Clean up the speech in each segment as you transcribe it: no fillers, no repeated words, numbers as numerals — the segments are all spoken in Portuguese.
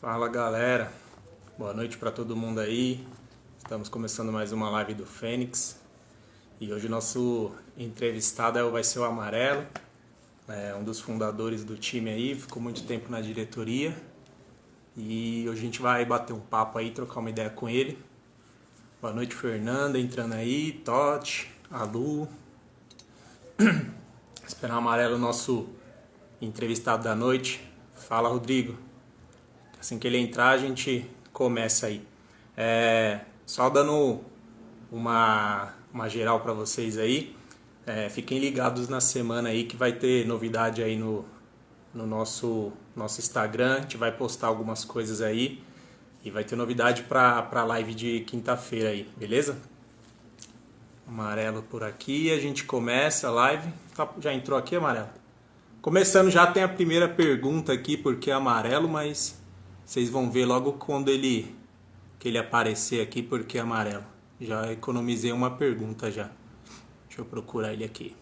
Fala galera, boa noite para todo mundo aí. Estamos começando mais uma live do Fênix e hoje o nosso entrevistado vai ser o Amarelo, um dos fundadores do time aí, ficou muito tempo na diretoria e hoje a gente vai bater um papo aí, trocar uma ideia com ele. Boa noite, Fernanda, entrando aí, Totti, Alu. Esperar o Amarelo, nosso entrevistado da noite. Fala, Rodrigo. Assim que ele entrar, a gente começa aí. Só dando uma geral para vocês aí. Fiquem ligados na semana aí que vai ter novidade aí no nosso Instagram. A gente vai postar algumas coisas aí. E vai ter novidade para a live de quinta-feira aí, beleza? Amarelo por aqui, a gente começa a live. Já entrou aqui, Amarelo? Começando, já tem a primeira pergunta aqui, porque é amarelo, mas vocês vão ver logo quando ele aparecer aqui, porque é amarelo. Já economizei uma pergunta já. Deixa eu procurar ele aqui.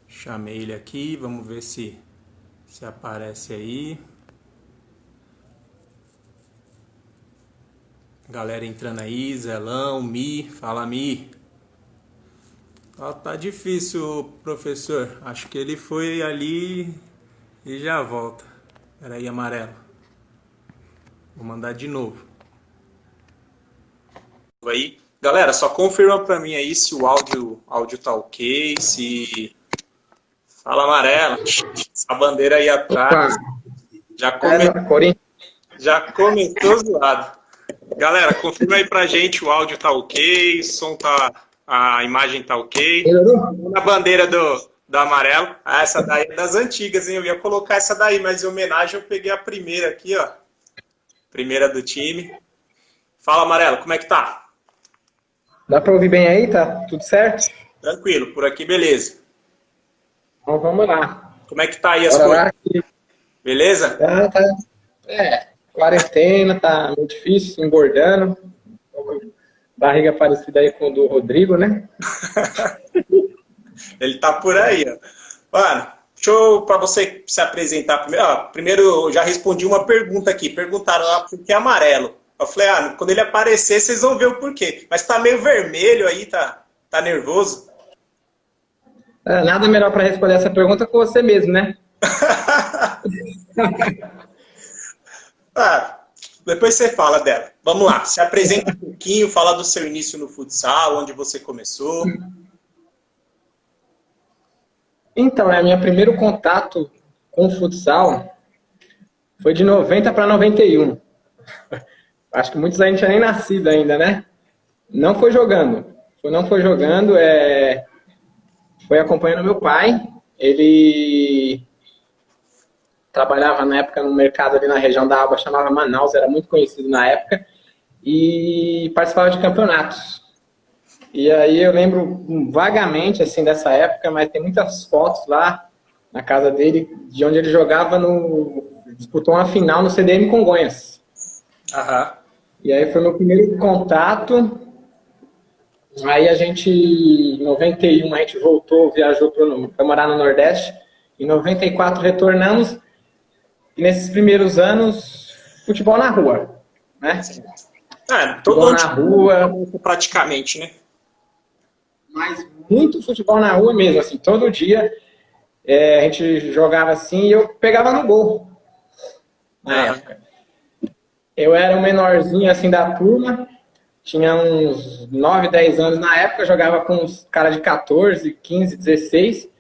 Chamei ele aqui, vamos ver se aparece aí. Galera entrando aí, Zelão, Mi, fala Mi. Tá difícil, professor. Acho que ele foi ali e já volta. Espera aí, Amarelo. Vou mandar de novo. Aí. Galera, só confirma pra mim aí se o áudio tá ok, se... Fala, Amarelo. Essa bandeira aí atrás. Já começou zoado. Galera, confirma aí pra gente, o áudio tá ok, o som a imagem tá ok. A bandeira do Amarelo. Essa daí é das antigas, hein? Eu ia colocar essa daí, mas em homenagem eu peguei a primeira aqui, ó. Primeira do time. Fala, Amarelo, como é que tá? Dá pra ouvir bem aí? Tá tudo certo? Tranquilo, por aqui beleza. Então vamos lá. Como é que tá aí as coisas? Beleza? Tá. Quarentena, tá muito difícil, engordando. Barriga parecida aí com o do Rodrigo, né? Ele tá por aí, ó. Mano, deixa eu, pra você se apresentar primeiro. Primeiro, eu já respondi uma pergunta aqui. Perguntaram por que amarelo. Eu falei, quando ele aparecer, vocês vão ver o porquê. Mas tá meio vermelho aí, tá nervoso. Nada melhor para responder essa pergunta que você mesmo, né? Depois você fala dela. Vamos lá, se apresenta um pouquinho, fala do seu início no futsal, onde você começou. Então, meu primeiro contato com o futsal foi de 90 para 91. Acho que muitos a gente tinha nem nascido ainda, né? Não foi jogando. Foi acompanhando meu pai. Ele trabalhava na época no mercado ali na região da Aba, chamava Manaus, era muito conhecido na época, e participava de campeonatos. E aí eu lembro vagamente assim dessa época, mas tem muitas fotos lá na casa dele, de onde ele jogava disputou uma final no CDM Congonhas. Aham. E aí foi meu primeiro contato. Aí em 91 a gente voltou, viajou para morar no Nordeste. Em 94 retornamos. E nesses primeiros anos, futebol na rua, né? Todo na rua, praticamente, né? Mas muito futebol na rua mesmo, assim, todo dia a gente jogava assim e eu pegava no gol na época. Eu era o menorzinho assim da turma, tinha uns 9, 10 anos na época, jogava com uns caras de 14, 15, 16.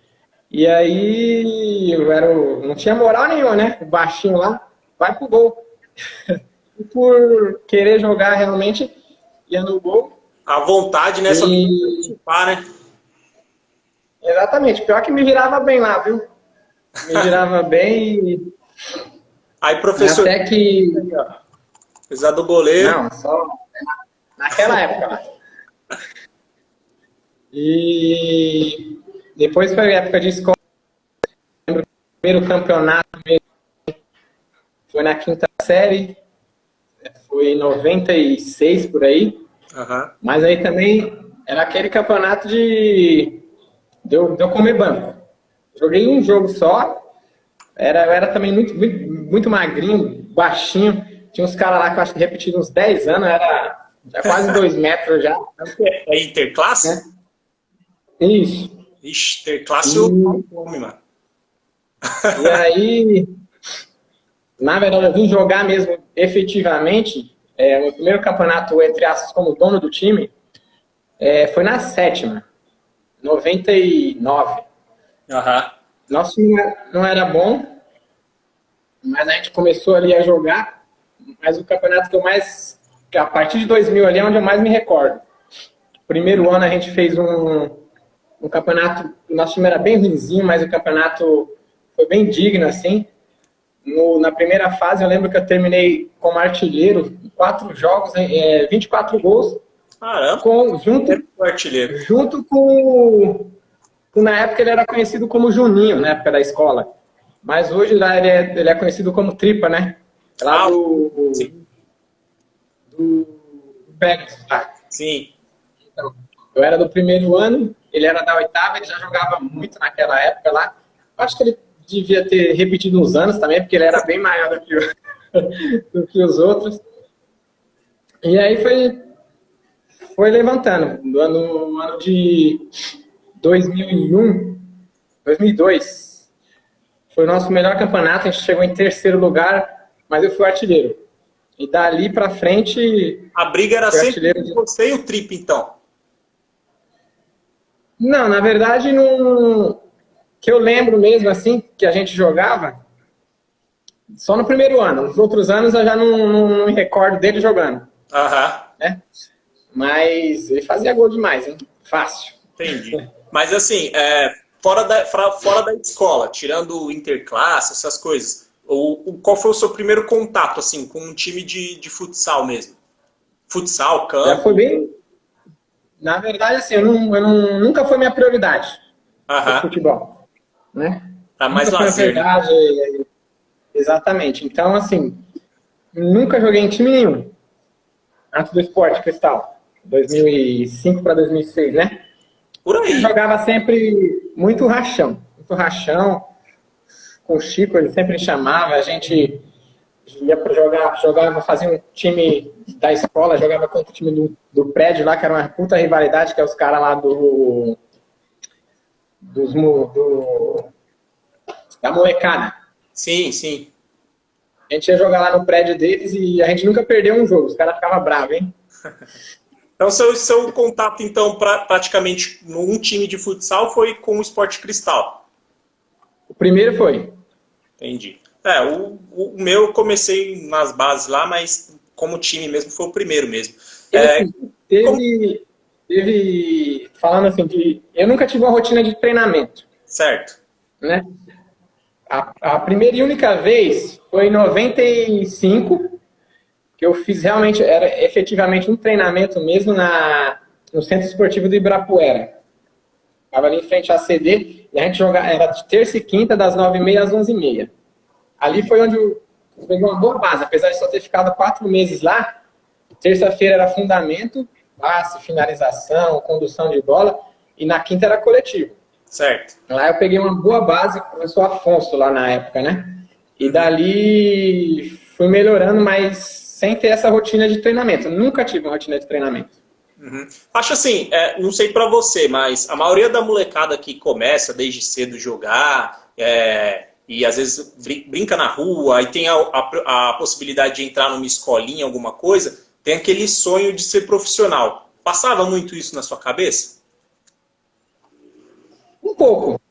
E aí não tinha moral nenhuma, né? O baixinho lá, vai pro gol. E por querer jogar realmente, ia no gol. A vontade, né? Só tem que participar, né? Exatamente. Pior que me virava bem lá, viu? Me virava bem e... Aí, professor... Até que... Apesar do goleiro... Não, só... Naquela época lá. E... Depois foi a época de escola. Lembro que o primeiro campeonato foi na quinta série. Foi em 96, por aí. Aham. Mas aí também era aquele campeonato de eu comer banco. Joguei um jogo só, eu era também muito magrinho, baixinho. Tinha uns caras lá que eu acho que repetiram uns 10 anos, era já quase 2 metros já. É interclasse? Né? Isso. Ixi, interclasse E, eu come, mano. e aí, na verdade, eu vim jogar mesmo efetivamente. O meu primeiro campeonato, entre aspas, como dono do time, foi na sétima, 99. Aham. Nosso time não era bom, mas a gente começou ali a jogar. Mas o campeonato que a partir de 2000 ali é onde eu mais me recordo. Primeiro ano a gente fez um campeonato, o nosso time era bem ruimzinho, mas o campeonato foi bem digno, assim. Na primeira fase eu lembro que eu terminei como artilheiro, 4 jogos, 24 gols. Caramba, artilheiro. Junto com, na época ele era conhecido como Juninho, na época da escola. Mas hoje lá ele é conhecido como Tripa, né? Lá do Pegasus, tá? Sim. Então, eu era do primeiro ano, ele era da oitava, ele já jogava muito naquela época lá. Acho que ele devia ter repetido uns anos também, porque ele era bem maior do que os outros. E aí foi levantando. No ano de 2001, 2002, foi o nosso melhor campeonato, a gente chegou em terceiro lugar, mas eu fui artilheiro. E dali pra frente... A briga era sempre entre você e o Trip, então? Não, na verdade, que eu lembro mesmo, assim, que a gente jogava, só no primeiro ano. Nos outros anos eu já não me recordo dele jogando. Aham. Né? Mas ele fazia gol demais, hein? Fácil. Entendi. Mas assim, fora da escola, tirando o interclasse, essas coisas, qual foi o seu primeiro contato, assim, com um time de futsal mesmo? Futsal, campo? Já foi bem... Na verdade, assim, nunca foi minha prioridade o futebol. Né? Tá mais lazer, né? Exatamente. Então, assim, nunca joguei em time nenhum. Antes do Esporte Cristal. 2005 para 2006, né? Por aí. Eu jogava sempre muito rachão. Muito rachão. Com o Chico, ele sempre chamava. A gente ia para jogava, fazia um time da escola, jogava contra o time do prédio lá, que era uma puta rivalidade, que é os caras lá da molecada. Sim, sim. A gente ia jogar lá no prédio deles e a gente nunca perdeu um jogo. Os caras ficavam bravos, hein? Então, seu contato, então, praticamente num time de futsal foi com o Esporte Cristal? O primeiro foi. Entendi. O meu eu comecei nas bases lá, mas como time mesmo foi o primeiro mesmo. Teve falando assim, eu nunca tive uma rotina de treinamento. Certo. Né? A primeira e única vez foi em 95, que eu fiz realmente, era efetivamente um treinamento mesmo no Centro Esportivo do Ibirapuera. Estava ali em frente à CD, e a gente jogava, era de terça e quinta, das 9h30 às 11h30. Ali foi onde eu peguei uma boa base, apesar de só ter ficado 4 meses lá. Terça-feira era fundamento, passe, finalização, condução de bola, e na quinta era coletivo. Certo. Lá eu peguei uma boa base, professor Afonso lá na época, né? E dali fui melhorando, mas sem ter essa rotina de treinamento. Eu nunca tive uma rotina de treinamento. Uhum. Acho assim, não sei pra você, mas a maioria da molecada que começa desde cedo jogar, e às vezes brinca na rua, e tem a possibilidade de entrar numa escolinha, alguma coisa, tem aquele sonho de ser profissional. Passava muito isso na sua cabeça? Um pouco.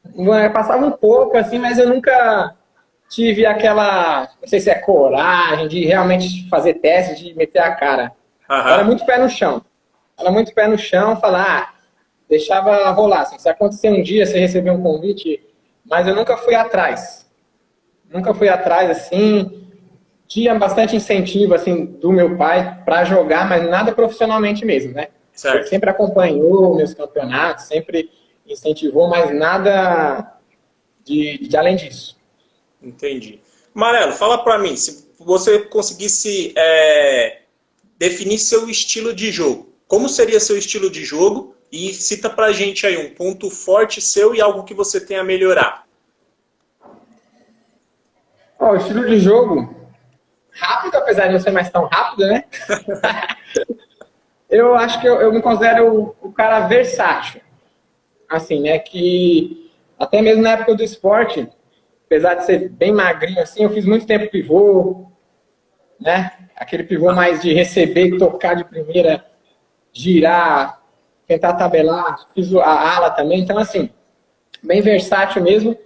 Passava um pouco, assim, mas eu nunca tive aquela, não sei se é coragem, de realmente fazer teste, de meter a cara. Uhum. Era muito pé no chão. Falar, deixava rolar. Assim, se acontecer um dia, você receber um convite, mas eu nunca fui atrás. Assim. Tinha bastante incentivo, assim, do meu pai para jogar, mas nada profissionalmente mesmo, né? Certo. Ele sempre acompanhou meus campeonatos, sempre incentivou, mas nada de além disso. Entendi. Marelo, fala pra mim, se você conseguisse definir seu estilo de jogo, como seria seu estilo de jogo e cita pra gente aí um ponto forte seu e algo que você tem a melhorar. Ó, o estilo de jogo rápido, apesar de não ser mais tão rápido, né? Eu acho que eu me considero o cara versátil. Assim, né? Que até mesmo na época do esporte, apesar de ser bem magrinho assim, eu fiz muito tempo pivô, né? Aquele pivô mais de receber, tocar de primeira, girar, tentar tabelar. Fiz a ala também. Então, assim, bem versátil mesmo.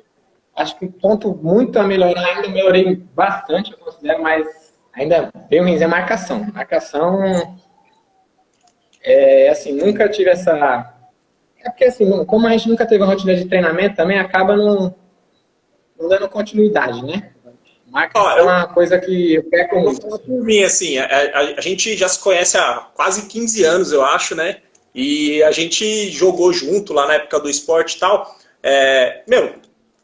Acho que um ponto muito a melhorar, ainda melhorei bastante, eu considero, mas ainda bem ruim é a marcação. Marcação, assim, nunca tive essa... É porque, assim, como a gente nunca teve uma rotina de treinamento, também acaba não dando continuidade, né? Marcação é uma coisa que eu peco muito. Por mim, assim, a gente já se conhece há quase 15 anos, eu acho, né? E a gente jogou junto lá na época do esporte e tal.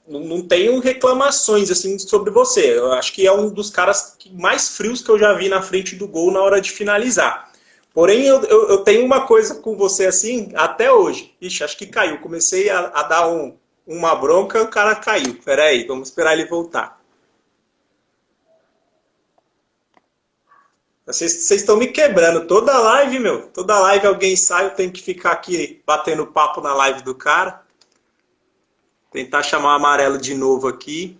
Não tenho reclamações assim sobre você. Eu acho que é um dos caras mais frios que eu já vi na frente do gol na hora de finalizar. Porém, eu tenho uma coisa com você assim, até hoje. Ixi, acho que caiu. Comecei a dar uma bronca, o cara caiu. Peraí, vamos esperar ele voltar. Vocês estão me quebrando. Toda live, meu. Toda live alguém sai, eu tenho que ficar aqui batendo papo na live do cara. Tentar chamar o amarelo de novo aqui.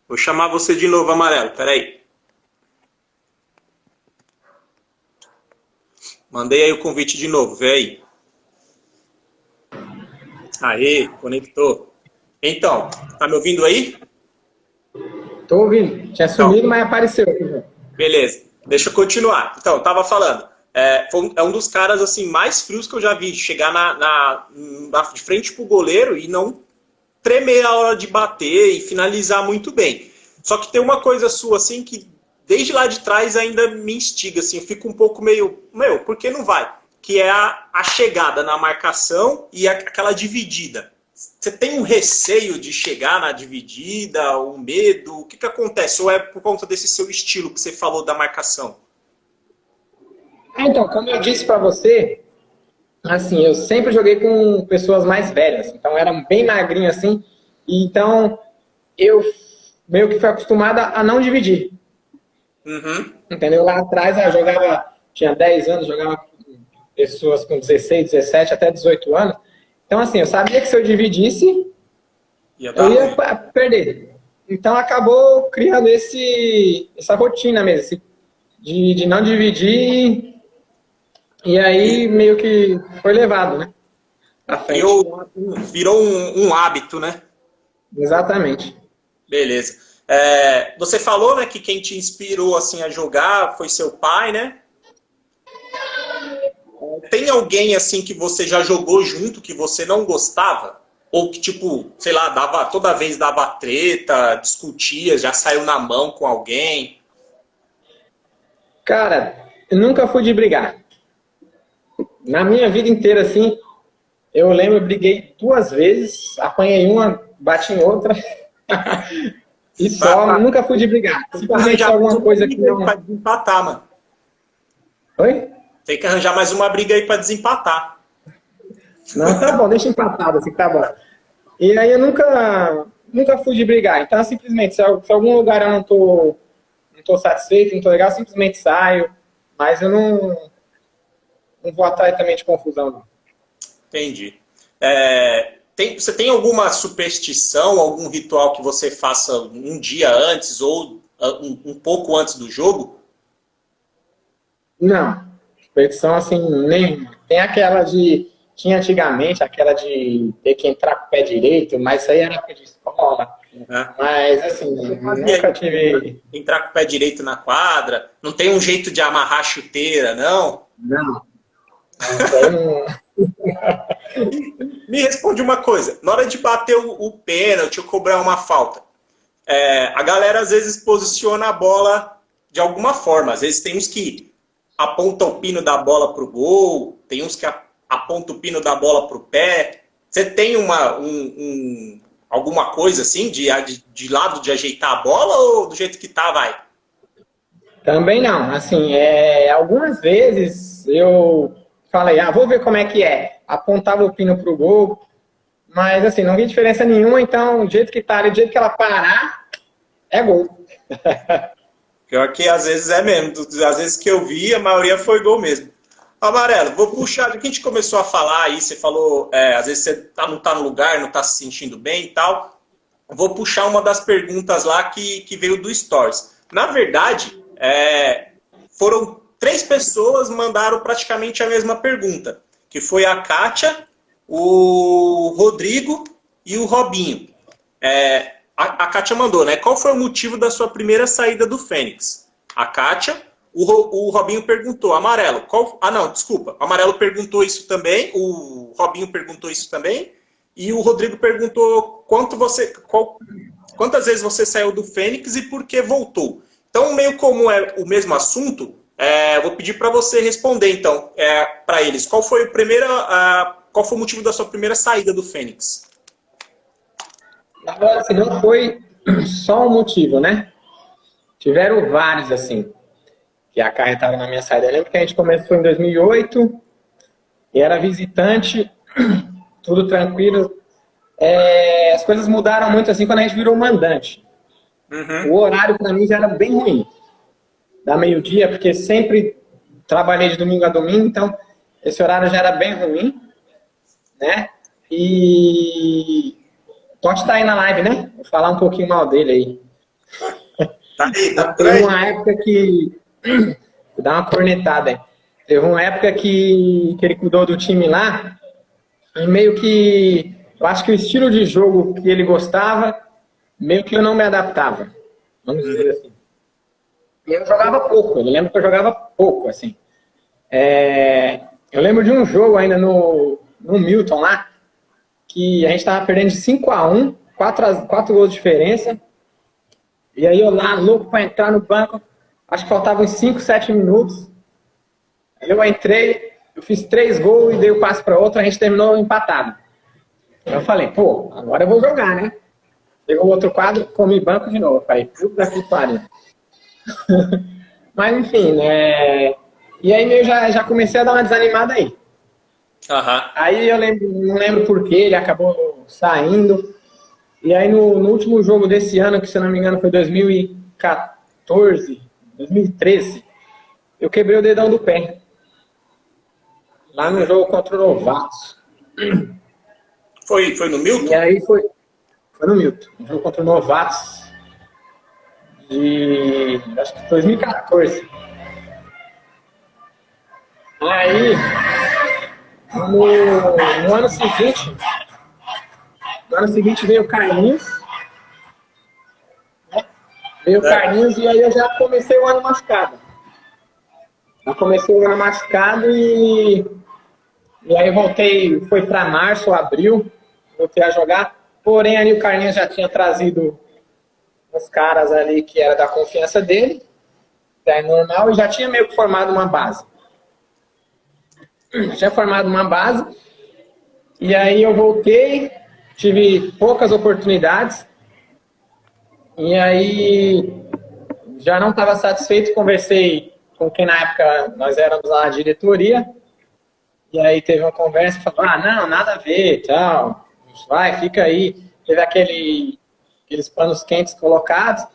Vou chamar você de novo, amarelo. Peraí. Mandei aí o convite de novo. Vê aí. Aê, conectou. Então, tá me ouvindo aí? Tô ouvindo. Tinha sumido, mas apareceu. Beleza. Deixa eu continuar. Então, eu tava falando. É um dos caras assim mais frios que eu já vi. Chegar de frente pro goleiro e não tremer a hora de bater e finalizar muito bem. Só que tem uma coisa sua assim que desde lá de trás ainda me instiga, assim, eu fico um pouco meio, por que não vai? Que é a chegada na marcação e aquela dividida. Você tem um receio de chegar na dividida, um medo? O que acontece? Ou é por conta desse seu estilo que você falou da marcação? Então, como eu disse para você, assim, eu sempre joguei com pessoas mais velhas, então era bem magrinho assim, e então eu meio que fui acostumada a não dividir. Uhum. Entendeu? Lá atrás eu jogava, tinha 10 anos, jogava com pessoas com 16, 17, até 18 anos. Então, assim, eu sabia que se eu dividisse, eu ia perder. Então, acabou criando essa rotina mesmo, de não dividir, e aí meio que foi levado, né? Virou um hábito, né? Exatamente. Beleza. Você falou, né, que quem te inspirou assim a jogar foi seu pai, né? Tem alguém assim que você já jogou junto que você não gostava? Ou que, tipo, sei lá, toda vez dava treta, discutia, já saiu na mão com alguém? Cara, eu nunca fui de brigar. Na minha vida inteira, assim, eu lembro, eu briguei 2 vezes, apanhei uma, bati em outra. E só, nunca fui de brigar. Simplesmente alguma coisa que não... Pra desempatar, mano. Oi? Tem que arranjar mais uma briga aí pra desempatar. Não, tá bom, deixa empatado, assim, tá bom. E aí eu nunca fui de brigar. Então, simplesmente, se algum lugar eu não tô satisfeito, não tô legal, simplesmente saio. Mas eu não vou atrás também de confusão, não. Entendi. Você tem alguma superstição, algum ritual que você faça um dia antes ou um pouco antes do jogo? Não. Superstição, assim, nenhuma. Tem aquela tinha antigamente aquela de ter que entrar com o pé direito, mas isso aí era época de escola. Uhum. Mas, assim, nunca tive... Entrar com o pé direito na quadra? Não tem um jeito de amarrar a chuteira, não? Não. Isso aí não... Me responde uma coisa. Na hora de bater o pênalti ou cobrar uma falta, a galera às vezes posiciona a bola de alguma forma. Às vezes tem uns que apontam o pino da bola pro gol, tem uns que apontam o pino da bola pro pé. Você tem alguma coisa assim de lado de ajeitar a bola ou do jeito que tá, vai? Também não. Assim, algumas vezes eu falei, vou ver como é que é. Apontava o pino pro gol, mas assim, não vi diferença nenhuma, então, do jeito que tá ali, do jeito que ela parar, é gol. Pior que às vezes é mesmo. Às vezes que eu vi, a maioria foi gol mesmo. Amarelo, vou puxar, do que a gente começou a falar aí, você falou, às vezes você não tá no lugar, não tá se sentindo bem e tal. Vou puxar uma das perguntas lá que veio do Stories. Na verdade, foram 3 pessoas que mandaram praticamente a mesma pergunta, que foi a Kátia, o Rodrigo e o Robinho. A Kátia mandou, né? Qual foi o motivo da sua primeira saída do Fênix? A Kátia, o Robinho perguntou, Amarelo, não, desculpa, o Amarelo perguntou isso também, o Robinho perguntou isso também, e o Rodrigo perguntou quantas vezes você saiu do Fênix e por que voltou. Então, meio como é o mesmo assunto, vou pedir para você responder, então, para eles. Qual foi o motivo da sua primeira saída do Fênix? Agora, assim, não foi só um motivo, né? Tiveram vários, assim, que acarretaram na minha saída. Eu lembro que a gente começou em 2008, e era visitante, tudo tranquilo. As coisas mudaram muito, assim, quando a gente virou mandante. Uhum. O horário, para mim, já era bem ruim. Da meio-dia, porque sempre trabalhei de domingo a domingo, então esse horário já era bem ruim, né? E pode estar aí na live, né? Vou falar um pouquinho mal dele aí. Tá aí, tá Teve uma época que... Vou dar uma cornetada aí. Teve uma época que ele cuidou do time lá, e meio que... Eu acho que o estilo de jogo que ele gostava, meio que eu não me adaptava. Vamos dizer assim. E eu jogava pouco, eu lembro que eu jogava pouco, assim. Eu lembro de um jogo ainda no Milton lá, que a gente tava perdendo de 5-1, 4 gols de diferença. E aí eu lá, louco pra entrar no banco, acho que faltavam uns 5, 7 minutos. Eu entrei, eu fiz 3 gols e dei o passe para outro, a gente terminou empatado. Eu falei, pô, agora eu vou jogar, né? Chegou o outro quadro, comi banco de novo. Falei, puta que pariu. Mas enfim, né? E aí eu já comecei a dar uma desanimada aí. Uhum. Aí eu não lembro por que ele acabou saindo. E aí no último jogo desse ano, que se eu não me engano foi 2014, 2013, eu quebrei o dedão do pé. Lá no jogo contra o Novatos. Foi no Milton? E aí foi no Milton. Um jogo contra o Novatos. Acho que 2014. Aí, no ano seguinte veio o Carlinhos. Né? Veio o Carlinhos e aí eu já comecei o ano machucado. E aí eu voltei, foi para março, abril, voltei a jogar. Porém, ali o Carlinhos já tinha trazido uns caras ali que era da confiança dele, é normal, e já tinha meio que formado uma base. E aí eu voltei, tive poucas oportunidades, e aí já não estava satisfeito, conversei com quem na época nós éramos lá na diretoria, e aí teve uma conversa, falou, não, nada a ver, tchau, vai, fica aí. Teve aqueles panos quentes colocados,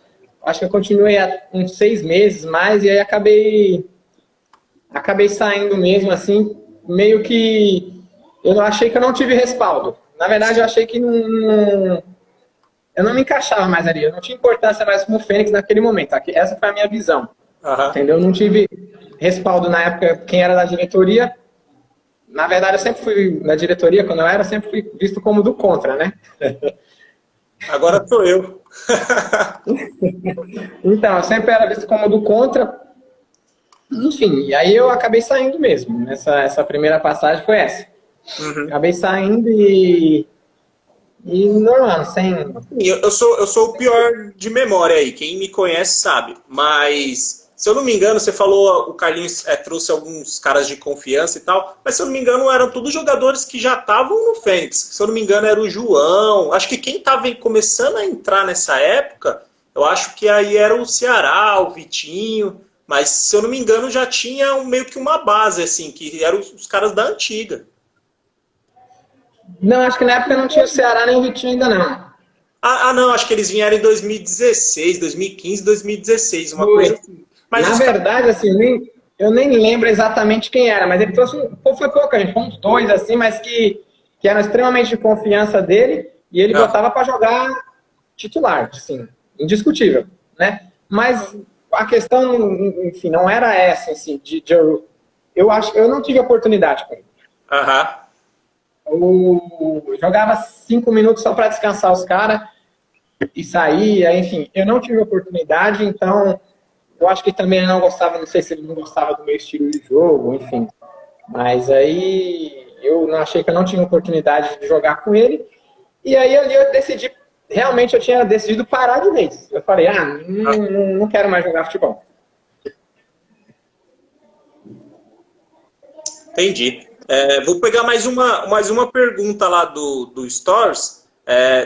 acho que eu continuei há uns 6 meses mais, e aí acabei saindo mesmo, assim, meio que eu achei que eu não tive respaldo. Na verdade, eu achei que eu não me encaixava mais ali, eu não tinha importância mais como Fênix naquele momento. Essa foi a minha visão, entendeu? Eu não tive respaldo na época, quem era da diretoria. Na verdade, eu sempre fui na diretoria, quando eu sempre fui visto como do contra, né? Agora sou eu. Então, eu sempre era visto como do contra. Enfim, e aí eu acabei saindo mesmo. Essa primeira passagem foi essa. Uhum. Acabei saindo e normal, sem... Eu sou o pior de memória aí. Quem me conhece sabe. Mas se eu não me engano, você falou, o Carlinhos trouxe alguns caras de confiança e tal, mas se eu não me engano, eram todos jogadores que já estavam no Fênix. Se eu não me engano, era o João. Acho que quem estava começando a entrar nessa época, eu acho que aí era o Ceará, o Vitinho, mas se eu não me engano, já tinha meio que uma base, assim, que eram os caras da antiga. Não, acho que na época não tinha o Ceará nem o Vitinho ainda não. Não, acho que eles vieram em 2016, 2015, 2016, uma Foi. coisa assim. Mas Na verdade, assim, eu nem lembro exatamente quem era, mas ele trouxe, foi pouca gente, foi uns dois, assim, mas que eram extremamente de confiança dele, e ele botava para jogar titular, assim, indiscutível, né? Mas a questão, enfim, não era essa, assim, eu não tive oportunidade com ele. Eu jogava 5 minutos só para descansar os caras e saía, enfim, eu não tive oportunidade, então eu acho que também ele não gostava, não sei se ele não gostava do meu estilo de jogo, enfim. Mas aí eu não achei que eu não tinha oportunidade de jogar com ele. E aí ali eu decidi, realmente eu tinha decidido parar de vez. Eu falei, não quero mais jogar futebol. Entendi. Vou pegar mais uma pergunta lá do Stories.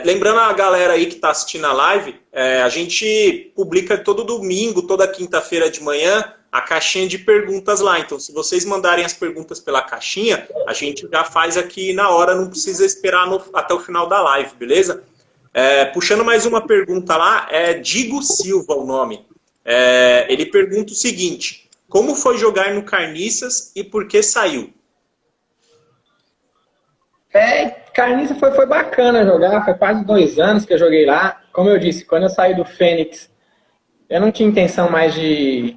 Lembrando a galera aí que está assistindo a live, a gente publica todo domingo, toda quinta-feira de manhã, a caixinha de perguntas lá. Então, se vocês mandarem as perguntas pela caixinha, a gente já faz aqui na hora, não precisa esperar até o final da live, beleza? Puxando mais uma pergunta lá, Digo Silva o nome. Ele pergunta o seguinte: como foi jogar no Carniças e por que saiu? Carniça foi bacana jogar, foi quase 2 anos que eu joguei lá. Como eu disse, quando eu saí do Fênix, eu não tinha intenção mais de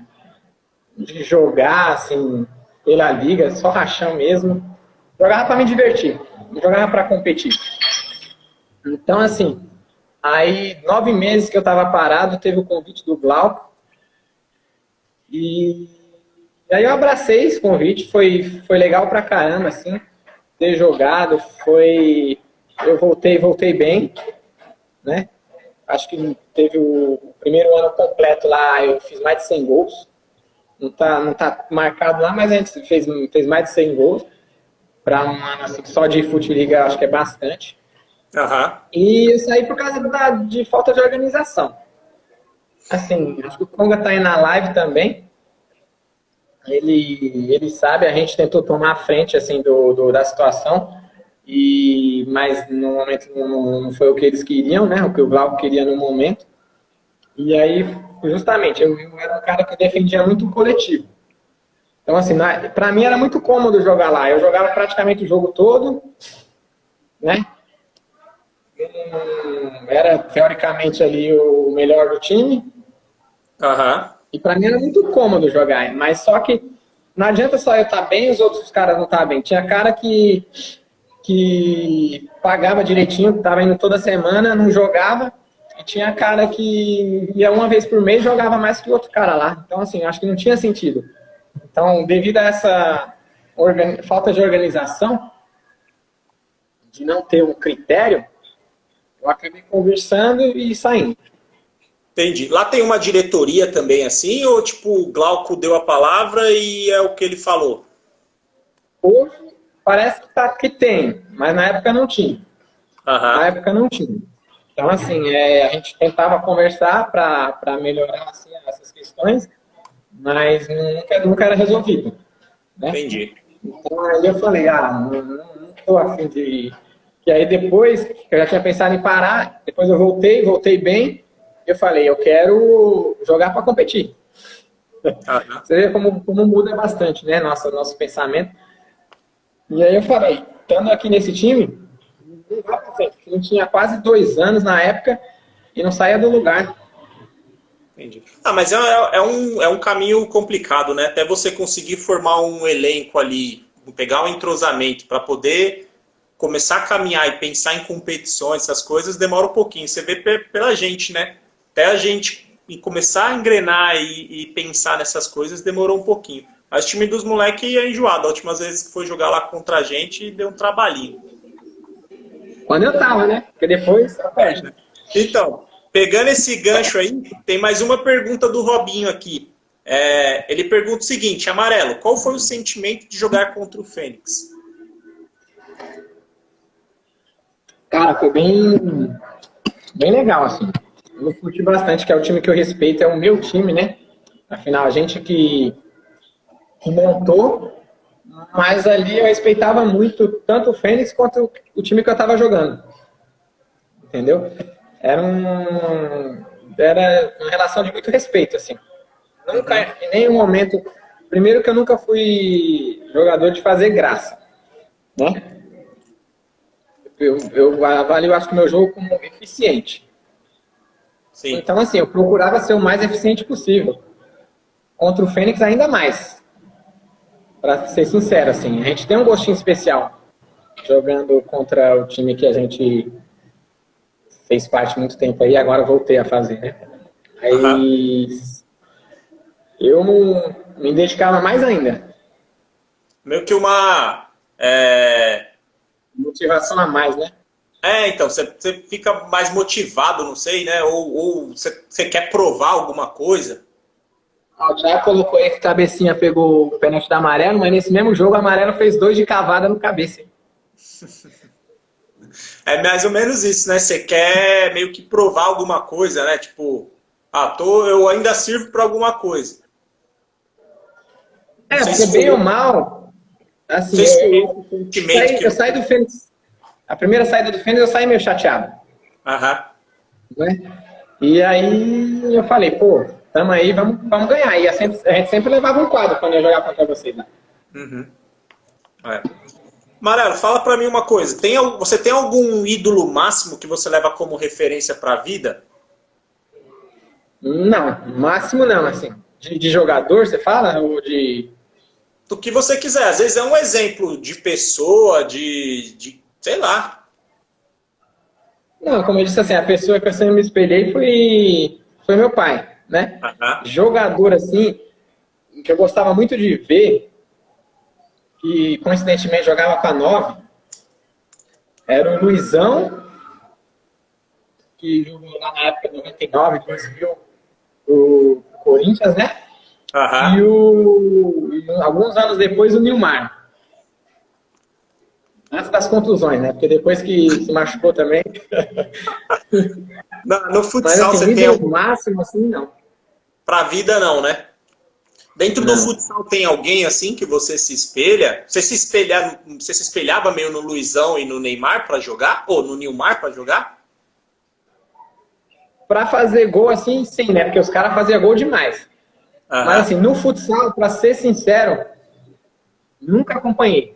jogar, assim, pela liga, só rachão mesmo. Jogava para me divertir, não jogava para competir. Então, assim, aí 9 meses que eu tava parado, teve o convite do Glauco. E aí eu abracei esse convite, foi legal pra caramba, assim, ter jogado, eu voltei bem, né? Acho que teve o primeiro ano completo lá, eu fiz mais de 100 gols. Não tá marcado lá, mas a gente fez mais de 100 gols. Para um ano assim, só de Futiliga, acho que é bastante. E eu saí por causa de falta de organização. Assim, acho que o Conga tá aí na live também. Ele sabe, a gente tentou tomar a frente assim, da situação, mas no momento não foi o que eles queriam, né? O que o Glauco queria no momento. E aí, justamente, eu era um cara que defendia muito o coletivo. Então, assim, para mim era muito cômodo jogar lá. Eu jogava praticamente o jogo todo, né? Era, teoricamente, ali o melhor do time. E para mim era muito cômodo jogar. Mas só que não adianta só eu estar bem e os outros caras não estar bem. Tinha cara que pagava direitinho, estava indo toda semana, não jogava. E tinha cara que ia uma vez por mês e jogava mais que o outro cara lá. Então, assim, eu acho que não tinha sentido. Então, devido a essa falta de organização, de não ter um critério, eu acabei conversando e saindo. Entendi. Lá tem uma diretoria também assim, ou tipo, o Glauco deu a palavra e é o que ele falou? Hoje parece que tem, mas na época não tinha. Na época não tinha. Então, assim, a gente tentava conversar para melhorar assim, essas questões, mas nunca era resolvido. Né? Entendi. Então, aí eu falei, não estou afim de... E aí depois, que eu já tinha pensado em parar, depois eu voltei bem, eu falei, eu quero jogar para competir. Você vê como muda bastante, né, nosso pensamento. E aí eu falei, estando aqui nesse time, não vai pra frente, porque a gente tinha quase 2 anos na época e não saía do lugar. Entendi. Mas é um caminho complicado, né? Até você conseguir formar um elenco ali, pegar um entrosamento para poder começar a caminhar e pensar em competições, essas coisas, demora um pouquinho. Você vê pela gente, né? Até a gente começar a engrenar e pensar nessas coisas demorou um pouquinho. Mas o time dos moleques é enjoado. A última vez que foi jogar lá contra a gente, deu um trabalhinho. Quando eu tava, né? Porque depois só perde, né? Então, pegando esse gancho aí, tem mais uma pergunta do Robinho aqui. Ele pergunta o seguinte, Amarelo, qual foi o sentimento de jogar contra o Fênix? Cara, foi bem legal, assim. Eu curti bastante, que é o time que eu respeito, é o meu time, né? Afinal, a gente que montou, mas ali eu respeitava muito tanto o Fênix quanto o time que eu tava jogando. Entendeu? Era uma relação de muito respeito, assim. Nunca, em nenhum momento. Primeiro que eu nunca fui jogador de fazer graça, né? Eu avalio, acho que o meu jogo como eficiente. Sim. Então, assim, eu procurava ser o mais eficiente possível. Contra o Fênix, ainda mais. Pra ser sincero, assim, a gente tem um gostinho especial jogando contra o time que a gente fez parte muito tempo aí, agora voltei a fazer, né? Uhum. Aí eu me dedicava mais ainda. Meio que uma... Motivação a mais, né? Então, você fica mais motivado, não sei, né? Ou você quer provar alguma coisa. O Thiago colocou aí que Cabecinha pegou o pênalti da Amarelo, mas nesse mesmo jogo a Amarelo fez 2 de cavada no Cabeça. É mais ou menos isso, né? Você quer meio que provar alguma coisa, né? Tipo, eu ainda sirvo para alguma coisa. Não sei Porque se foi, bem ou não mal, assim, sei se foi esse o sentimento que eu saí do Fênix. A primeira saída do Fênix eu saí meio chateado, Aham. né? E aí eu falei, pô, tamo aí, vamos ganhar. E a gente sempre levava um quadro quando ia jogar contra vocês, né? Uhum. É. Marelo, fala pra mim uma coisa. Você tem algum ídolo máximo que você leva como referência pra vida? Não, máximo não, assim. De jogador, você fala? Ou de. Do que você quiser. Às vezes é um exemplo de pessoa, sei lá. Não, como eu disse assim, a pessoa que eu sempre me espelhei foi meu pai, né? Aham. Jogador, assim, que eu gostava muito de ver, que coincidentemente jogava com a 9, era o Luizão, que jogou lá na época de 99, 2000, o Corinthians, né? Aham. E alguns anos depois o Nilmar. Antes das contusões, né? Porque depois que se machucou também. No Mas futsal assim, você tem ídolo máximo, assim, não. pra vida não, né? Dentro do Não. futsal tem alguém assim que você se espelha? Você se espelhava meio no Luizão e no Neymar pra jogar? Ou no Nilmar pra jogar? Pra fazer gol, assim, sim, né? Porque os caras faziam gol demais. Mas Aham. assim, no futsal, pra ser sincero, nunca acompanhei.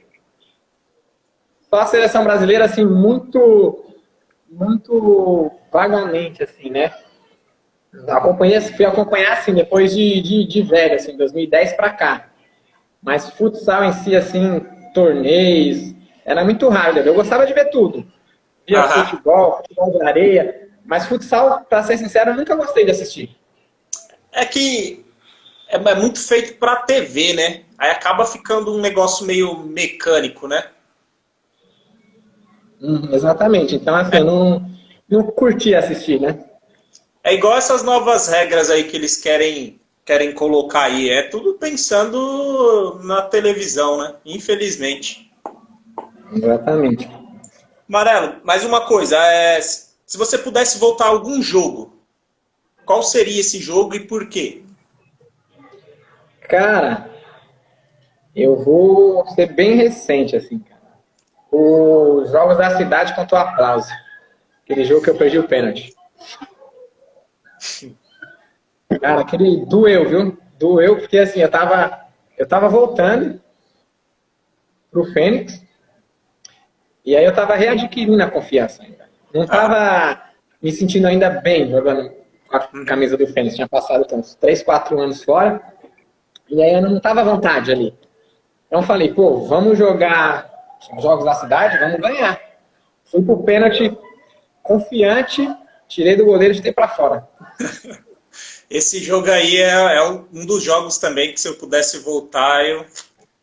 Só a seleção brasileira, assim, muito vagamente, assim, né? Fui acompanhar, assim, depois de velho, assim, 2010 pra cá. Mas futsal em si, assim, torneios, era muito raro. Eu gostava de ver tudo. Via Aham. futebol de areia. Mas futsal, pra ser sincero, eu nunca gostei de assistir. É que é muito feito pra TV, né? Aí acaba ficando um negócio meio mecânico, né? Exatamente. Então, assim, eu não curti assistir, né? É igual essas novas regras aí que eles querem colocar aí. É tudo pensando na televisão, né? Infelizmente. Exatamente. Marelo, mais uma coisa. Se você pudesse voltar a algum jogo, qual seria esse jogo e por quê? Cara, eu vou ser bem recente, assim, cara. Os Jogos da Cidade contra o Aplauso. Aquele jogo que eu perdi o pênalti. Cara, aquele doeu, viu? Doeu porque, assim, eu tava voltando pro Fênix e aí eu tava readquirindo a confiança ainda. Não Aham. tava me sentindo ainda bem jogando com a Uhum. camisa do Fênix. Tinha passado então, uns 3, 4 anos fora e aí eu não tava à vontade ali. Então eu falei, pô, vamos jogar os Jogos da Cidade, vamos ganhar. Fui pro pênalti confiante, tirei do goleiro e chutei pra fora. Esse jogo aí é um dos jogos também que se eu pudesse voltar, eu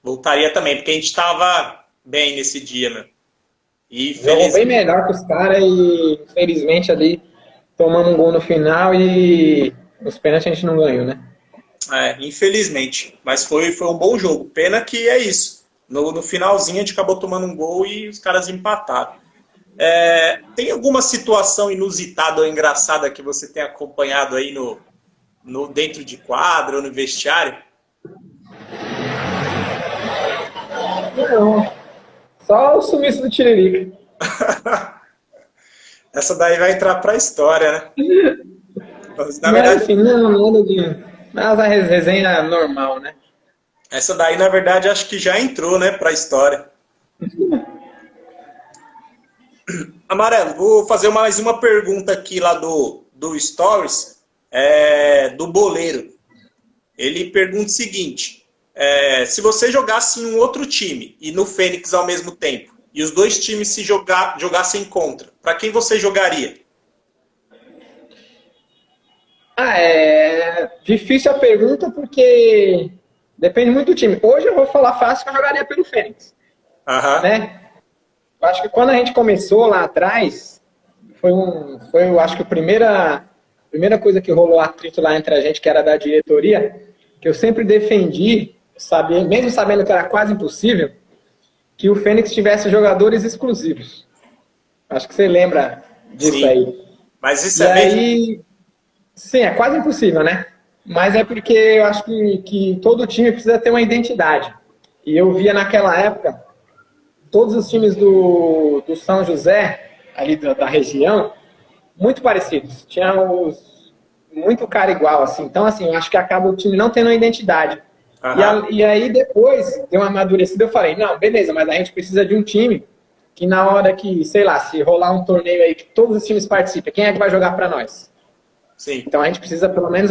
voltaria também, porque a gente estava bem nesse dia, meu. E Jogou bem felizmente. melhor que os caras e, infelizmente, ali tomamos um gol no final e nos pênaltis a gente não ganhou, né? Infelizmente. Mas foi um bom jogo. Pena que é isso. No finalzinho a gente acabou tomando um gol e os caras empataram. Tem alguma situação inusitada ou engraçada que você tem acompanhado aí no dentro de quadra ou no vestiário? Não, só o sumiço do Tiririca. Essa daí vai entrar para a história, né? Mas, na Mas verdade, assim, não, nada de... Mas a resenha normal, né? essa daí, na verdade, acho que já entrou, né, para a história. Amarelo, vou fazer mais uma pergunta aqui lá do Stories, do Boleiro. Ele pergunta o seguinte, se você jogasse em um outro time e no Fênix ao mesmo tempo, e os dois times se jogassem contra, para quem você jogaria? É difícil a pergunta porque depende muito do time. Hoje eu vou falar fácil que eu jogaria pelo Fênix. Aham. Né? Eu acho que quando a gente começou lá atrás, eu acho que a primeira coisa que rolou atrito lá entre a gente, que era da diretoria, que eu sempre defendi, mesmo sabendo que era quase impossível, que o Fênix tivesse jogadores exclusivos. Acho que você lembra disso. Sim. Aí. Mas isso é aí, sim, é quase impossível, né? Mas é porque eu acho que todo time precisa ter uma identidade. E eu via naquela época todos os times do São José, ali da região, muito parecidos. Tinha muito cara igual, assim. Então, assim, eu acho que acaba o time não tendo uma identidade. E aí, depois, deu uma amadurecida, eu falei, não, beleza, mas a gente precisa de um time que na hora que, sei lá, se rolar um torneio aí que todos os times participem, quem é que vai jogar para nós? Sim. Então, a gente precisa, pelo menos,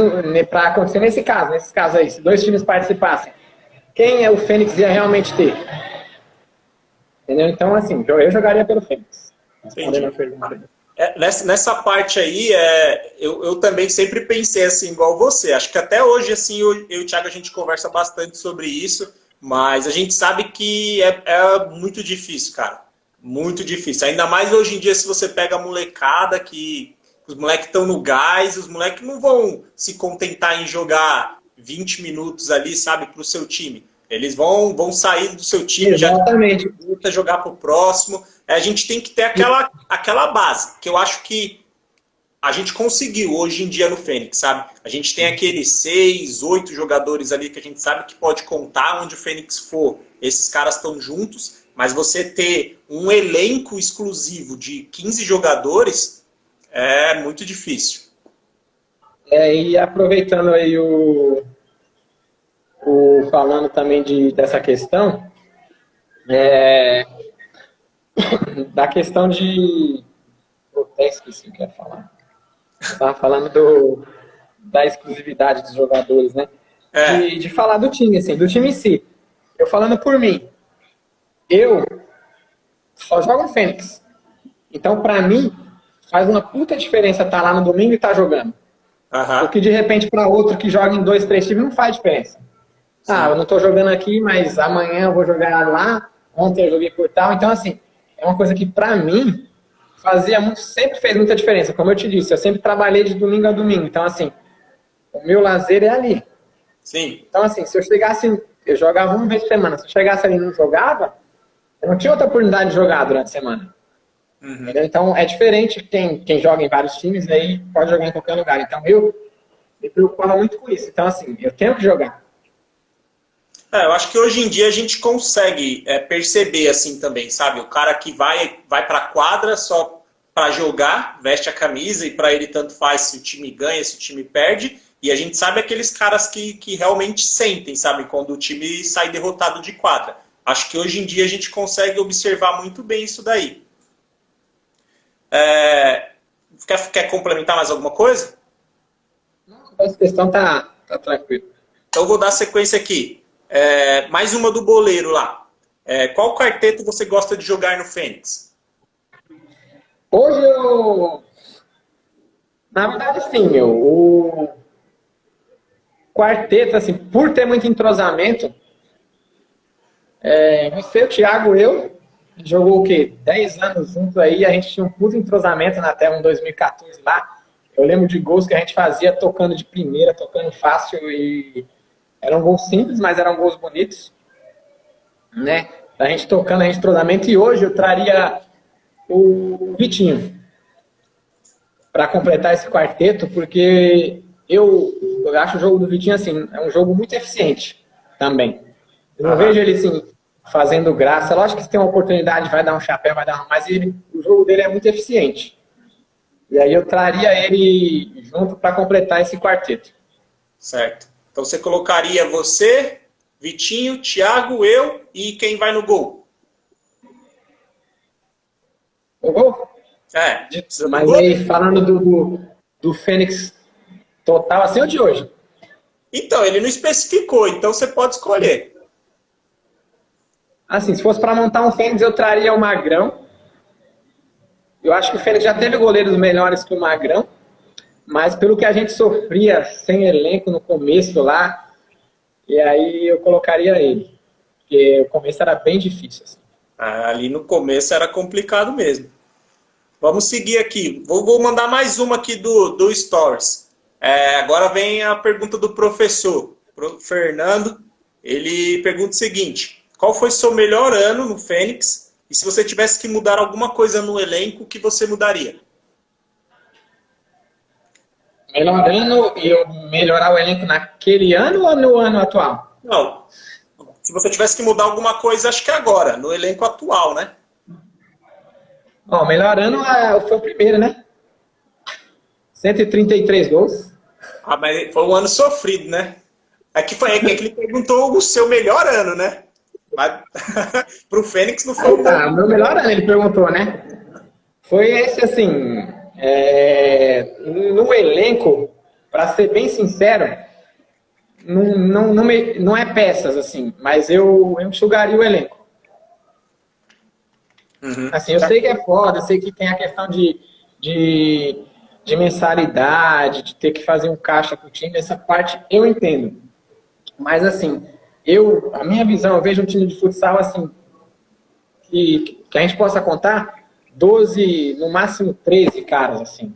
para acontecer nesses casos aí, se dois times participassem, quem é o Fênix ia realmente ter? Entendeu? Então, assim, eu jogaria pelo Fênix. Nessa parte aí, eu também sempre pensei assim, igual você. Acho que até hoje, assim, eu e o Thiago, a gente conversa bastante sobre isso, mas a gente sabe que é muito difícil, cara. Muito difícil. Ainda mais hoje em dia, se você pega a molecada, que os moleques estão no gás, os moleques não vão se contentar em jogar 20 minutos ali, sabe, pro seu time. Eles vão sair do seu time, exatamente, já jogar pro próximo. A gente tem que ter aquela base, que eu acho que a gente conseguiu hoje em dia no Fênix, sabe? A gente tem aqueles 6, 8 jogadores ali que a gente sabe que pode contar onde o Fênix for. Esses caras estão juntos, mas você ter um elenco exclusivo de 15 jogadores é muito difícil. E aproveitando aí falando também dessa questão, da questão de... Eu até esqueci o que eu ia falar. Estava falando da exclusividade dos jogadores, né? De falar do time, assim, do time em si. Eu falando por mim, eu só jogo no Fênix. Então, pra mim, faz uma puta diferença estar lá no domingo e estar jogando. Porque, de repente, para outro que joga em 2, 3 times, não faz diferença. Sim. Eu não estou jogando aqui, mas amanhã eu vou jogar lá. Ontem eu joguei por tal. Então, assim, é uma coisa que, pra mim, sempre fez muita diferença. Como eu te disse, eu sempre trabalhei de domingo a domingo. Então, assim, o meu lazer é ali. Sim. Então, assim, se eu chegasse, eu jogava uma vez por semana. Se eu chegasse ali e não jogava, eu não tinha outra oportunidade de jogar durante a semana. Uhum. Então, é diferente quem joga em vários times, aí pode jogar em qualquer lugar. Então, eu me preocupava muito com isso. Então, assim, eu tenho que jogar. Eu acho que hoje em dia a gente consegue perceber assim também, sabe? O cara que vai para a quadra só para jogar, veste a camisa e para ele tanto faz se o time ganha, se o time perde. E a gente sabe aqueles caras que realmente sentem, sabe? Quando o time sai derrotado de quadra. Acho que hoje em dia a gente consegue observar muito bem isso daí. Quer complementar mais alguma coisa? Não, essa questão tá tranquilo. Então eu vou dar sequência aqui. Mais uma do Boleiro lá. Qual quarteto você gosta de jogar no Fênix? Hoje eu... Na verdade, sim, o quarteto, assim, por ter muito entrosamento, você, o Thiago, eu, jogou o quê? 10 anos junto aí, a gente tinha um puto entrosamento até um 2014 lá. Eu lembro de gols que a gente fazia tocando de primeira, tocando fácil, e eram gols simples, mas eram gols bonitos, né? A gente tocando, a gente treinamento, e hoje eu traria o Vitinho para completar esse quarteto, porque eu acho o jogo do Vitinho assim, é um jogo muito eficiente também. Eu não vejo ele assim fazendo graça. Lógico que se tem uma oportunidade, vai dar um chapéu, vai dar, mas o jogo dele é muito eficiente. E aí eu traria ele junto para completar esse quarteto. Certo. Então você colocaria você, Vitinho, Thiago, eu e quem vai no gol? O gol? É. Mas aí, falando do Fênix total, assim, ou de hoje? Então, ele não especificou, então você pode escolher. Assim, se fosse para montar um Fênix, eu traria o Magrão. Eu acho que o Fênix já teve goleiros melhores que o Magrão, mas pelo que a gente sofria sem elenco no começo lá, e aí eu colocaria ele. Porque o começo era bem difícil. Assim. Ali no começo era complicado mesmo. Vamos seguir aqui. Vou mandar mais uma aqui do Stories. Agora vem a pergunta do professor. O Fernando, ele pergunta o seguinte: qual foi seu melhor ano no Fênix? E se você tivesse que mudar alguma coisa no elenco, o que você mudaria? Melhor ano e eu melhorar o elenco naquele ano ou no ano atual? Não. Se você tivesse que mudar alguma coisa, acho que é agora, no elenco atual, né? Ó, o melhor ano foi o primeiro, né? 133 gols. Mas foi um ano sofrido, né? É que ele perguntou o seu melhor ano, né? Mas pro Fênix não foi o meu melhor ano, ele perguntou, né? Foi esse, assim, no elenco, para ser bem sincero, não é peças, assim, mas eu enxugaria o elenco. Uhum. Assim, eu sei que é foda, eu sei que tem a questão de mensalidade, de ter que fazer um caixa pro time, essa parte eu entendo. Mas, assim, a minha visão, eu vejo um time de futsal, assim, que a gente possa contar 12, no máximo 13 caras, assim.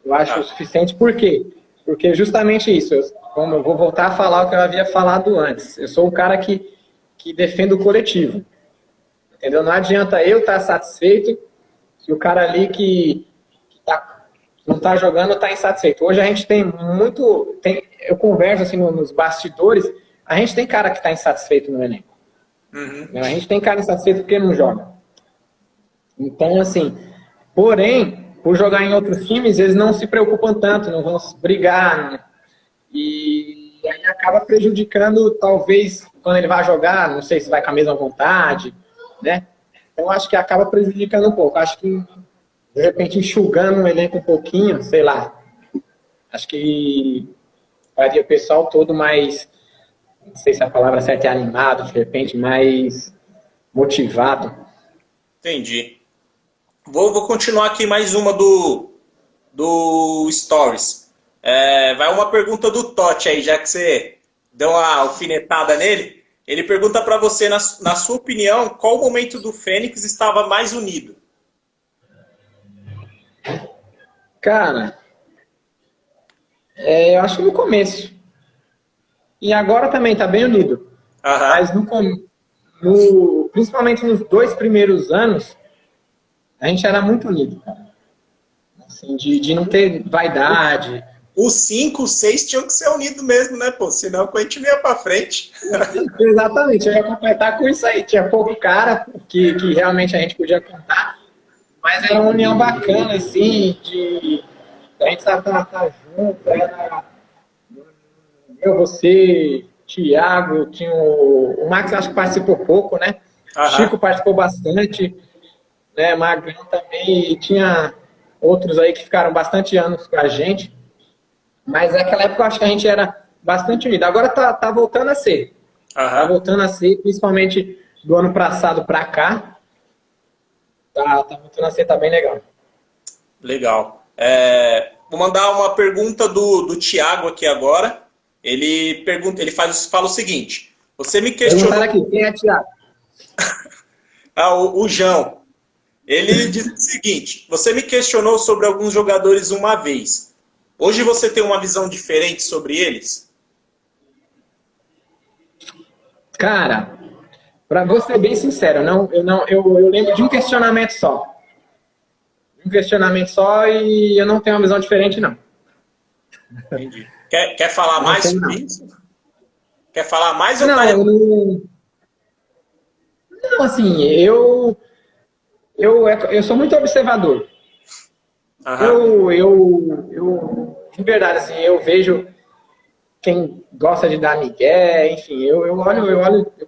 Eu acho o suficiente. Por quê? Porque justamente isso, como eu vou voltar a falar o que eu havia falado antes. Eu sou um cara que defende o coletivo. Entendeu? Não adianta eu estar satisfeito se o cara ali que não está jogando está insatisfeito. Hoje a gente tem muito... eu converso assim nos bastidores, a gente tem cara que está insatisfeito no elenco. Uhum. A gente tem cara insatisfeito porque não joga. Então, assim... Porém, por jogar em outros times, eles não se preocupam tanto, não vão brigar. Né? E aí acaba prejudicando, talvez, quando ele vai jogar, não sei se vai com a mesma vontade... Né? Então, acho que acaba prejudicando um pouco. Acho que, de repente, enxugando o elenco um pouquinho, sei lá, acho que faria o pessoal todo mais, não sei se a palavra certa é animado, de repente, mais motivado. Entendi. Vou continuar aqui mais uma do Stories. Vai uma pergunta do Totti aí, já que você deu uma alfinetada nele. Ele pergunta para você, na sua opinião, qual momento do Fênix estava mais unido? Cara, eu acho que no começo. E agora também está bem unido. Mas principalmente nos 2 primeiros anos, a gente era muito unido, cara. Assim, de não ter vaidade. Os 5, os 6 tinham que ser unidos mesmo, né, pô? Senão a gente não ia pra frente. Exatamente, eu ia completar com isso aí. Tinha pouco cara que realmente a gente podia contar, mas era uma união bacana, assim, a gente sabe estar junto, era eu, você, Thiago, tinha o Max, acho que participou pouco, né? Chico participou bastante, né? Magrão também, e tinha outros aí que ficaram bastante anos com a gente. Mas naquela época eu acho que a gente era bastante unido. Agora tá voltando a ser. Tá voltando a ser, principalmente do ano passado para cá. Tá voltando a ser, tá bem legal. Legal. Vou mandar uma pergunta do Thiago aqui agora. Ele fala o seguinte: você me questionou. Aqui, quem é Thiago? O João. Ele diz o seguinte: você me questionou sobre alguns jogadores uma vez. Hoje você tem uma visão diferente sobre eles? Cara, pra vou ser bem sincero, eu lembro de um questionamento só. Um questionamento só e eu não tenho uma visão diferente, não. Entendi. Quer falar Não mais tem, sobre não. isso? Quer falar mais ou Não, tá... eu não. Não, assim, eu sou muito observador. Aham. De verdade, assim, eu vejo quem gosta de dar migué, enfim, eu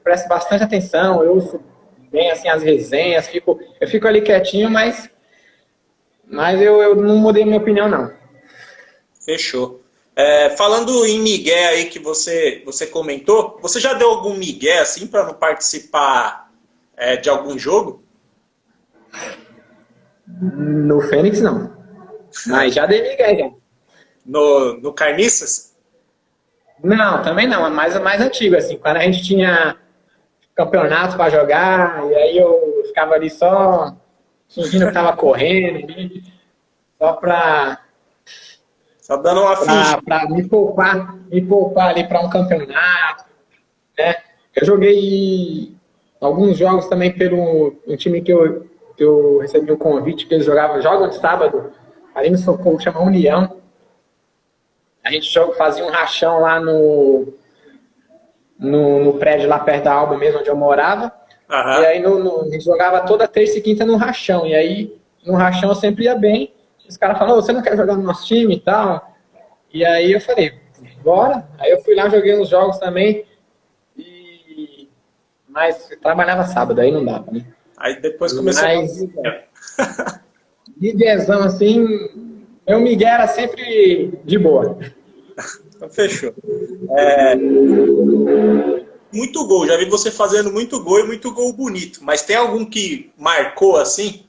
presto bastante atenção, eu ouço bem, assim, as resenhas, eu fico ali quietinho, mas eu não mudei minha opinião, não. Fechou. Falando em migué aí que você comentou, você já deu algum migué assim para não participar de algum jogo? No Fênix, não. Mas já dei migué, já. No Carniças? Não, também não, é mais antigo, assim, quando a gente tinha campeonato para jogar, e aí eu ficava ali só fingindo que tava correndo, ali, só Só dando uma fingida. pra me poupar ali para um campeonato, né? Eu joguei alguns jogos também pelo um time que eu recebi um convite, que eles jogam de sábado, ali no Socorro, chama União. A gente fazia um rachão lá no prédio lá perto da Alba mesmo, onde eu morava. E Aham. aí a gente jogava toda terça e quinta no rachão. E aí no rachão eu sempre ia bem. Os caras falaram, você não quer jogar no nosso time e tal? E aí eu falei, bora. Aí eu fui lá, joguei uns jogos também. Mas eu trabalhava sábado, aí não dava, né? Aí depois começou Mas a... miguezão assim, meu migué era sempre de boa. Então, fechou. Muito gol, já vi você fazendo muito gol e muito gol bonito. Mas tem algum que marcou assim?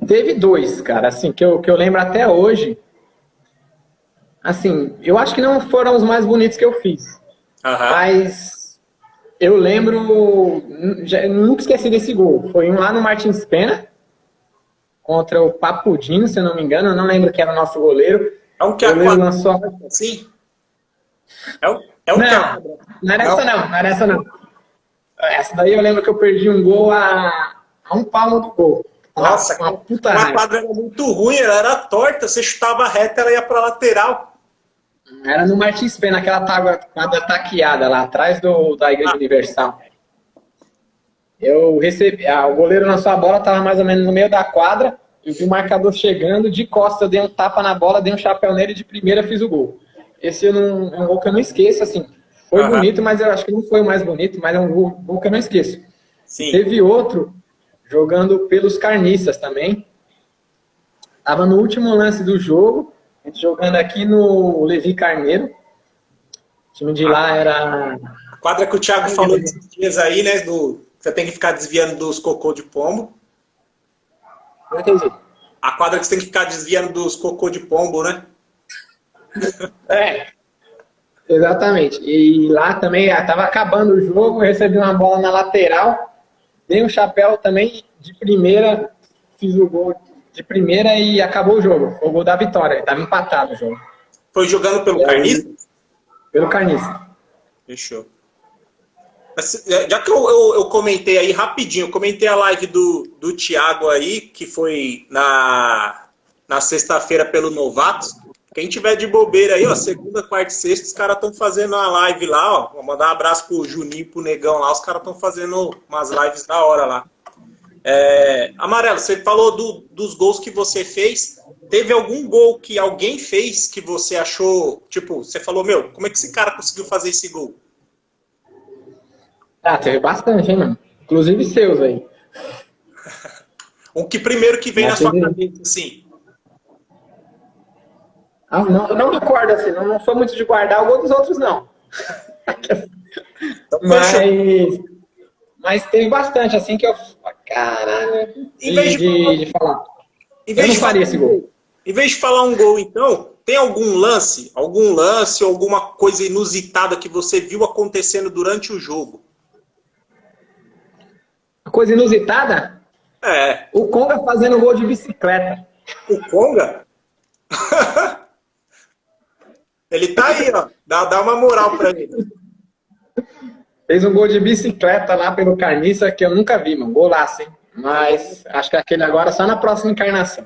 Teve dois, cara, assim, que eu lembro até hoje. Assim, eu acho que não foram os mais bonitos que eu fiz. Aham. Mas eu lembro, nunca esqueci desse gol. Foi um lá no Martins Pena, contra o Papudinho, se eu não me engano. Eu não lembro quem era o nosso goleiro. É um que O a goleiro quadra lançou. assim? É um que a Não, quadra... não era essa Não? não, não era essa não. Essa daí eu lembro que eu perdi um gol a um palmo do gol. Nossa, Uma puta a raiva. quadra era muito ruim, ela era torta, você chutava reta, ela ia pra lateral. Era no Martins Pena, aquela quadra taqueada lá atrás da Igreja Universal. Eu recebi, o goleiro lançou a bola, estava mais ou menos no meio da quadra, eu vi o marcador chegando, de costas eu dei um tapa na bola, dei um chapéu nele e de primeira fiz o gol. Esse é um gol que eu não esqueço, assim. Foi Aham. bonito, mas eu acho que não foi o mais bonito, mas é um gol que eu não esqueço. Sim. Teve outro, jogando pelos Carniças também. Tava no último lance do jogo, a gente jogando aqui no Levi Carneiro. O time de lá era... A quadra que o Thiago falou esses dias aí, né? Você tem que ficar desviando dos cocô de pombo. Não entendi. A quadra que você tem que ficar desviando dos cocô de pombo, né? É, exatamente. E lá também, tava acabando o jogo, eu recebi uma bola na lateral, dei um chapéu também de primeira, fiz o gol de primeira e acabou o jogo. Foi o gol da vitória, tava empatado o jogo. Foi jogando pelo Carniça? Pelo Carniça. Fechou. Mas, já que eu comentei aí rapidinho, eu comentei a live do Thiago aí, que foi na sexta-feira pelo Novatos. Quem tiver de bobeira aí, ó, segunda, quarta e sexta, os caras estão fazendo uma live lá, ó. Vou mandar um abraço pro Juninho e pro Negão lá, os caras estão fazendo umas lives da hora lá. Amarelo, você falou dos gols que você fez. Teve algum gol que alguém fez que você achou, tipo, você falou, meu, como é que esse cara conseguiu fazer esse gol? Teve bastante, hein, mano? Inclusive seus aí. O que primeiro que vem na sua cabeça, assim? Não, não recordo assim, não sou muito de guardar o gol dos outros, não. Então, mas teve bastante, assim, que eu... Caralho, em vez de falar. Eu não faria esse gol. Em vez de falar um gol, então, tem algum lance, alguma coisa inusitada que você viu acontecendo durante o jogo? Uma coisa inusitada? É. O Conga fazendo gol de bicicleta. O Conga? Ele tá aí, ó. Dá uma moral pra ele. Fez um gol de bicicleta lá pelo Carniça que eu nunca vi, mano. Golaço, hein? Mas acho que aquele agora só na próxima encarnação.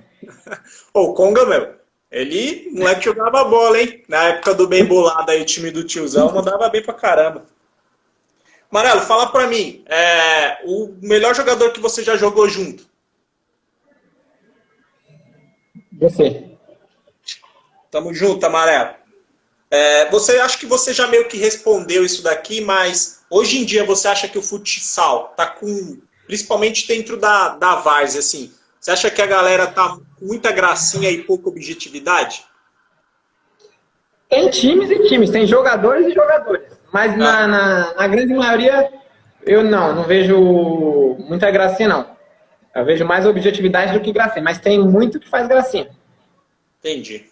Ô, o Conga, meu, ele, moleque, jogava bola, hein? Na época do bem bolado aí, o time do tiozão, mandava bem pra caramba. Amarelo, fala pra mim, o melhor jogador que você já jogou junto? Você. Tamo junto, Amarelo. Você acha que você já meio que respondeu isso daqui, mas hoje em dia você acha que o futsal tá com, principalmente dentro da várzea, assim, você acha que a galera tá com muita gracinha e pouca objetividade? Tem times e times, tem jogadores e jogadores. Mas na grande maioria, eu não vejo muita gracinha, não. Eu vejo mais objetividade do que gracinha, mas tem muito que faz gracinha. Entendi.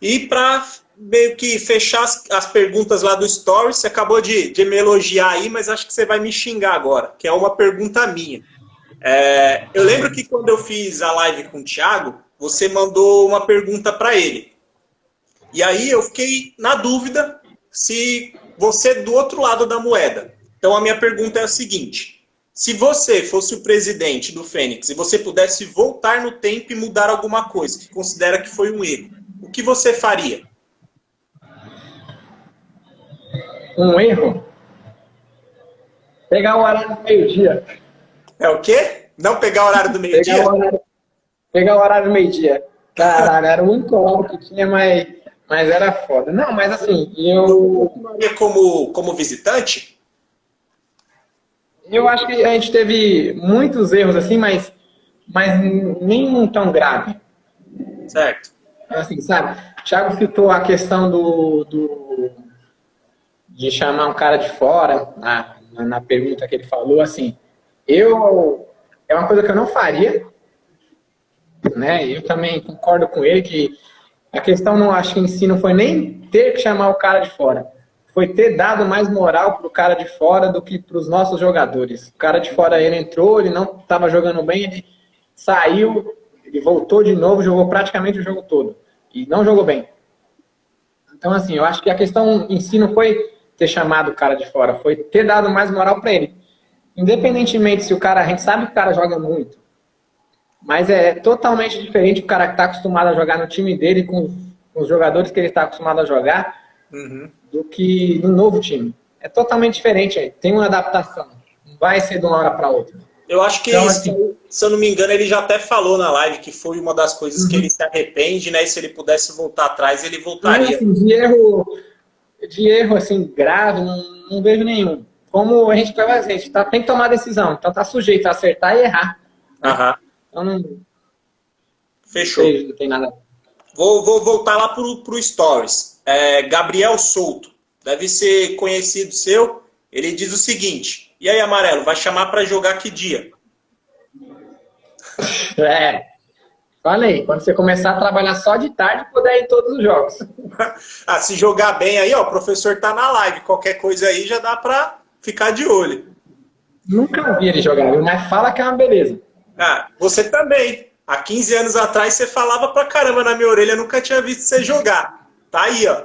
E para meio que fechar as perguntas lá do Story, você acabou de me elogiar aí, mas acho que você vai me xingar agora, que é uma pergunta minha. Eu lembro que quando eu fiz a live com o Thiago, você mandou uma pergunta para ele. E aí eu fiquei na dúvida se você é do outro lado da moeda. Então a minha pergunta é a seguinte: se você fosse o presidente do Fênix e você pudesse voltar no tempo e mudar alguma coisa que considera que foi um erro, o que você faria? Um erro? Pegar o horário do meio-dia. É o quê? Não pegar o horário do meio-dia? Pegar o horário do meio-dia. Caralho, era o único horário que tinha, mas era foda. Não, mas assim, eu... Como visitante? Eu acho que a gente teve muitos erros assim, mas nenhum tão grave. Certo. Assim, sabe? O Thiago citou a questão de chamar um cara de fora, na pergunta que ele falou, assim, é uma coisa que eu não faria, né? Eu também concordo com ele que a questão, não acho que em si não foi nem ter que chamar o cara de fora, foi ter dado mais moral pro cara de fora do que pros nossos jogadores. O cara de fora, ele entrou, ele não estava jogando bem, ele saiu, ele voltou de novo, jogou praticamente o jogo todo e não jogou bem. Então, assim, eu acho que a questão em si não foi ter chamado o cara de fora, foi ter dado mais moral para ele. Independentemente se o cara, a gente sabe que o cara joga muito, mas é totalmente diferente o cara que está acostumado a jogar no time dele com os jogadores que ele está acostumado a jogar do que no novo time. É totalmente diferente, tem uma adaptação, não vai ser de uma hora para outra. Eu acho que, então, assim, se eu não me engano, ele já até falou na live que foi uma das coisas que ele se arrepende, né? E se ele pudesse voltar atrás, ele voltaria. Assim, de erro assim, grave, não vejo nenhum. Como a gente vai fazer, a gente tem que tomar decisão, então tá sujeito a acertar e errar. Aham. Então não... Fechou. Não tem nada. Vou voltar lá pro Stories. Gabriel Souto, deve ser conhecido seu. Ele diz o seguinte: e aí, Amarelo, vai chamar para jogar que dia? Falei, quando você começar a trabalhar só de tarde, poder ir em todos os jogos. Se jogar bem aí, ó, o professor tá na live. Qualquer coisa aí já dá para ficar de olho. Nunca vi ele jogar, mas fala que é uma beleza. Você também. Há 15 anos atrás você falava pra caramba na minha orelha, eu nunca tinha visto você jogar. Tá aí, ó.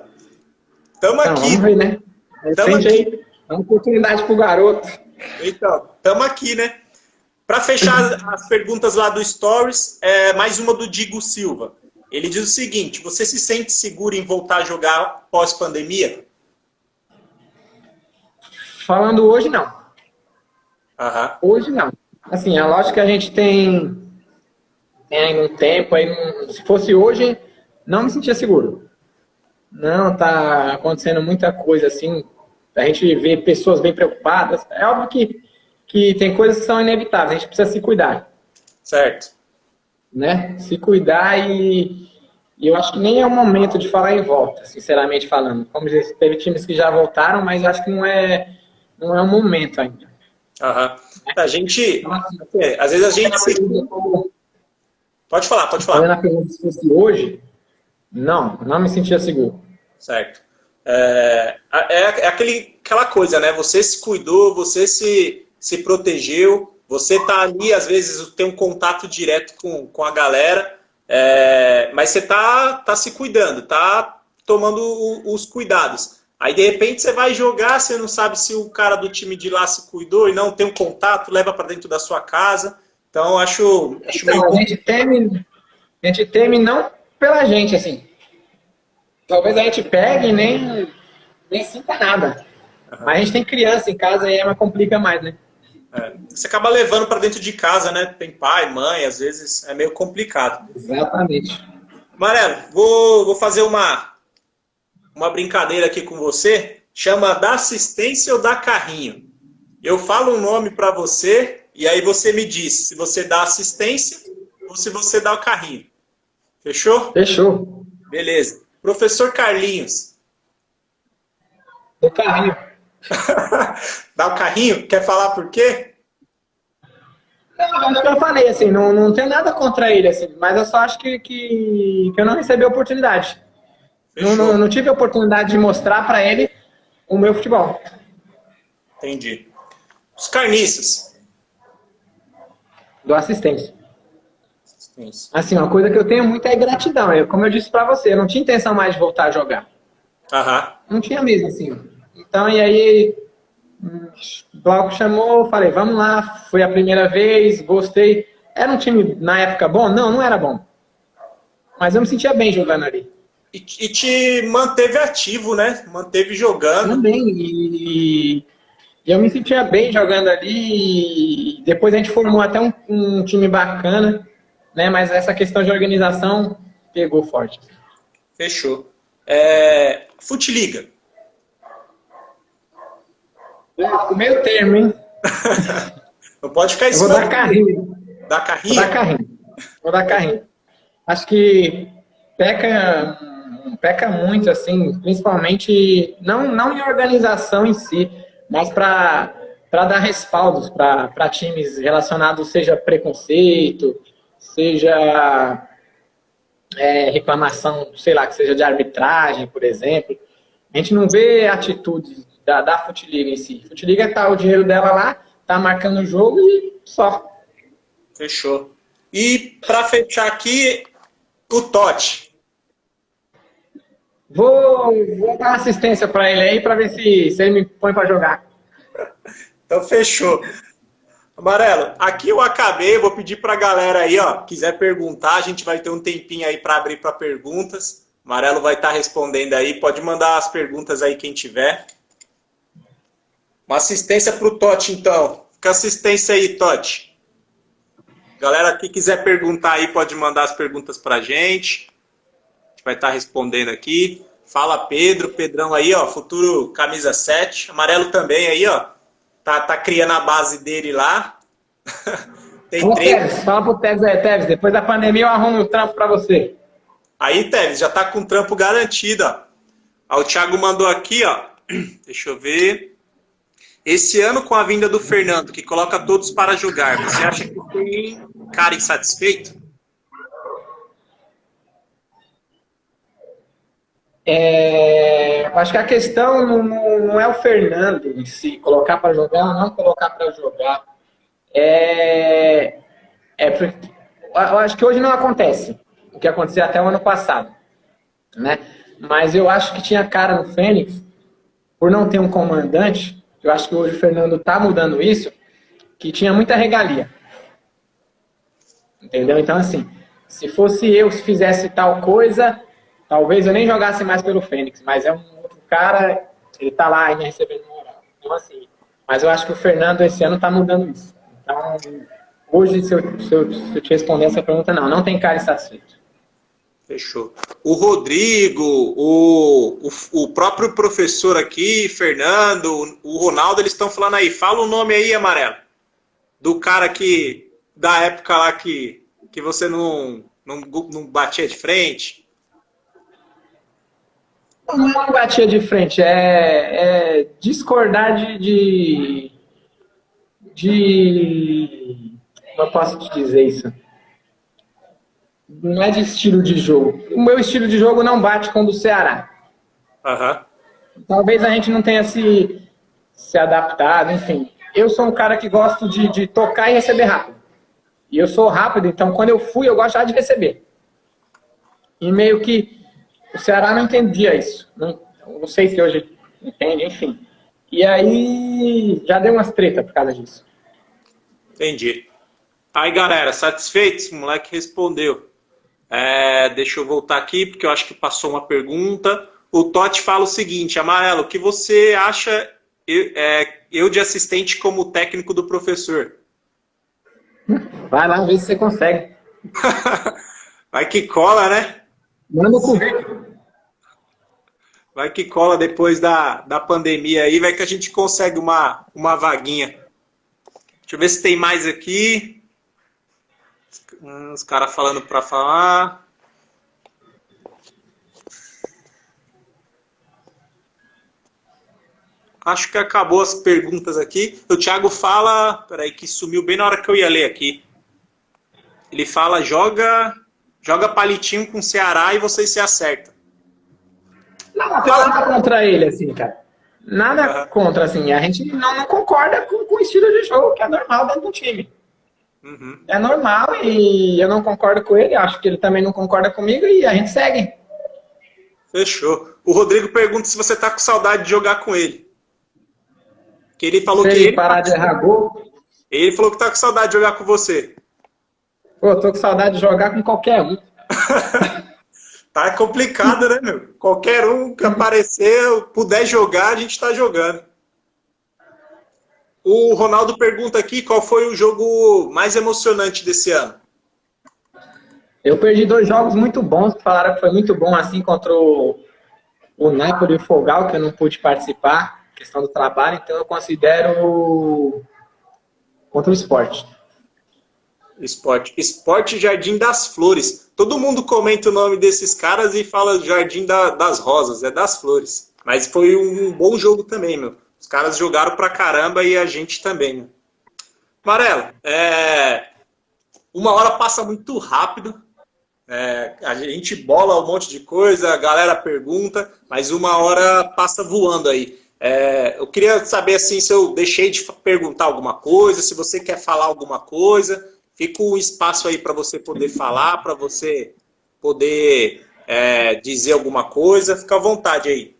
Tamo aqui. Vamos ver, né? Tamo aqui. Aí, dá uma oportunidade pro garoto. Então, tamo aqui, né? Pra fechar as perguntas lá do Stories, mais uma do Digo Silva. Ele diz o seguinte: você se sente seguro em voltar a jogar pós-pandemia? Falando hoje, não. Hoje, não. Assim, é lógico que a gente tem ainda um tempo, aí, se fosse hoje, não me sentia seguro. Não, tá acontecendo muita coisa assim, a gente vê pessoas bem preocupadas. É óbvio que tem coisas que são inevitáveis, a gente precisa se cuidar. Certo. Né? Se cuidar e eu acho que nem é o momento de falar em volta, sinceramente falando. Como dizer, teve times que já voltaram, mas acho que não é o momento ainda. A gente, às vezes a gente se... Pode falar. Falando a pergunta, se fosse hoje, não me sentia seguro. Certo. Aquela coisa, né? Você se cuidou, você se protegeu, você tá ali, às vezes tem um contato direto com a galera. Mas você tá se cuidando, tá tomando os cuidados. Aí, de repente, você vai jogar, você não sabe se o cara do time de lá se cuidou e não tem um contato, leva para dentro da sua casa. Então, acho Então, meio... a gente teme não pela gente, assim. Talvez a gente pegue e nem sinta nada. Mas a gente tem criança em casa e aí complica mais, né? Você acaba levando para dentro de casa, né? Tem pai, mãe, às vezes é meio complicado. Exatamente. Amarelo, vou fazer uma brincadeira aqui com você. Chama dar assistência ou dar carrinho. Eu falo um nome para você e aí você me diz se você dá assistência ou se você dá o carrinho. Fechou? Fechou. Beleza. Professor Carlinhos. O carrinho. Dá o carrinho? Quer falar por quê? Não, eu falei, assim, não tenho nada contra ele, assim, mas eu só acho que eu não recebi a oportunidade. Não tive a oportunidade de mostrar para ele o meu futebol. Entendi. Os carniças. Dou assistência. Assim, uma coisa que eu tenho muito é gratidão. Como eu disse para você, eu não tinha intenção mais de voltar a jogar. Não tinha mesmo, assim. Então, e aí, o bloco chamou, falei, vamos lá, foi a primeira vez, gostei. Era um time, na época, bom? Não era bom. Mas eu me sentia bem jogando ali. E te manteve ativo, né? Manteve jogando. Também, e eu me sentia bem jogando ali. E depois a gente formou até um time bacana, né? Mas essa questão de organização pegou forte. Fechou. Futiliga. O meio termo, hein? Não pode ficar em cima. Vou dar carrinho. Dar carrinho? Vou dar carrinho. Acho que peca muito, assim, principalmente, não em organização em si, mas para dar respaldos para times relacionados, seja preconceito, seja reclamação, sei lá, que seja de arbitragem, por exemplo. A gente não vê atitudes da Futiliga em si. Futiliga tá o dinheiro dela lá, tá marcando o jogo e só. Fechou. E para fechar aqui, o Totti. Vou dar assistência para ele aí para ver se ele me põe para jogar. Então fechou. Amarelo, aqui eu acabei, vou pedir para a galera aí, ó, quiser perguntar, a gente vai ter um tempinho aí para abrir para perguntas. Amarelo vai estar respondendo aí, pode mandar as perguntas aí quem tiver. Uma assistência para o Totti, então. Fica assistência aí, Totti. Galera que quiser perguntar aí, pode mandar as perguntas para a gente. A gente vai estar respondendo aqui. Fala, Pedro. Pedrão aí, ó, futuro camisa 7. Amarelo também aí, ó. Tá criando a base dele lá. Tem Teves, fala pro Teves aí, Teves. Depois da pandemia eu arrumo um trampo para você. Aí, Teves, já tá com trampo garantido, ó. Ó. O Thiago mandou aqui, ó. Deixa eu ver. Esse ano, com a vinda do Fernando, que coloca todos para jogar, você acha que tem cara insatisfeito? Acho que a questão não é o Fernando em si, colocar para jogar ou não colocar para jogar. Eu acho que hoje não acontece o que acontecia até o ano passado, né? Mas eu acho que tinha cara no Fênix, por não ter um comandante. Eu acho que hoje o Fernando está mudando isso, que tinha muita regalia. Entendeu? Então, assim, se fosse eu, se fizesse tal coisa, talvez eu nem jogasse mais pelo Fênix, mas é um outro cara, ele tá lá ainda recebendo moral. Então, assim, mas eu acho que o Fernando esse ano tá mudando isso. Então, hoje, se eu te responder essa pergunta, não tem cara insatisfeito. Fechou. O Rodrigo, o próprio professor aqui, Fernando, o Ronaldo, eles estão falando aí. Fala o nome aí, Amarelo. Do cara que, da época lá que você não batia de frente. Não batia de frente, é discordar de como eu posso te dizer isso? Não é de estilo de jogo. O meu estilo de jogo não bate com o do Ceará. Talvez a gente não tenha se adaptado, enfim. Eu sou um cara que gosto de tocar e receber rápido. E eu sou rápido, então quando eu gosto já de receber. E meio que o Ceará não entendia isso. Não sei se hoje entende, enfim. E aí já deu umas treta por causa disso. Entendi. Aí, galera, satisfeitos? O moleque respondeu. Deixa eu voltar aqui, porque eu acho que passou uma pergunta. O Totti fala o seguinte: Amarelo, o que você acha eu de assistente como técnico do professor? Vai lá ver se você consegue. Vai que cola, né? Manda o currículo. Vai que cola depois da pandemia aí, vai que a gente consegue uma vaguinha. Deixa eu ver se tem mais aqui. Os caras falando para falar. Acho que acabou as perguntas aqui. O Thiago fala... Peraí, que sumiu bem na hora que eu ia ler aqui. Ele fala, joga palitinho com o Ceará e vocês se acertam. Não tem nada contra ele, assim, cara. Nada contra, assim. A gente não concorda com o estilo de jogo, que é normal dentro do time. Uhum. É normal e eu não concordo com ele, acho que ele também não concorda comigo e a gente segue. Fechou. O Rodrigo pergunta se você tá com saudade de jogar com ele. Que ele falou Se que ele parar de errar gol... Ele falou que tá com saudade de jogar com você. Pô, eu tô com saudade de jogar com qualquer um. Tá complicado, né, meu? Qualquer um que aparecer, puder jogar, a gente tá jogando. O Ronaldo pergunta aqui qual foi o jogo mais emocionante desse ano. Eu perdi 2 jogos muito bons, que falaram que foi muito bom, assim, contra o Napoli e o Fogal, que eu não pude participar, questão do trabalho, então eu considero contra o Sport. Sport Jardim das Flores. Todo mundo comenta o nome desses caras e fala Jardim das Rosas, é das Flores. Mas foi um bom jogo também, meu. Os caras jogaram pra caramba e a gente também, meu. Amarelo, uma hora passa muito rápido. A gente bola um monte de coisa, a galera pergunta, mas uma hora passa voando aí. Eu queria saber assim, se eu deixei de perguntar alguma coisa, se você quer falar alguma coisa. Fica um espaço aí para você poder falar, para você poder dizer alguma coisa. Fica à vontade aí.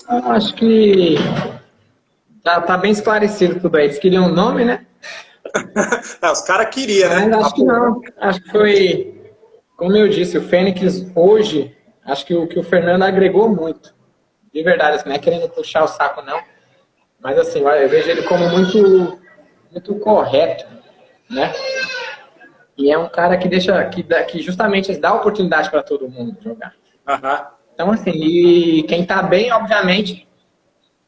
Eu acho que tá bem esclarecido tudo aí. Eles queriam um nome, né? Os caras queriam, né? Mas acho que não. Acho que foi, como eu disse, o Fênix hoje, acho que o Fernando agregou muito. De verdade, assim, não é querendo puxar o saco, não. Mas assim, eu vejo ele como muito correto, né? E é um cara que que justamente dá oportunidade para todo mundo jogar. Uhum. Então, assim, e quem tá bem, obviamente,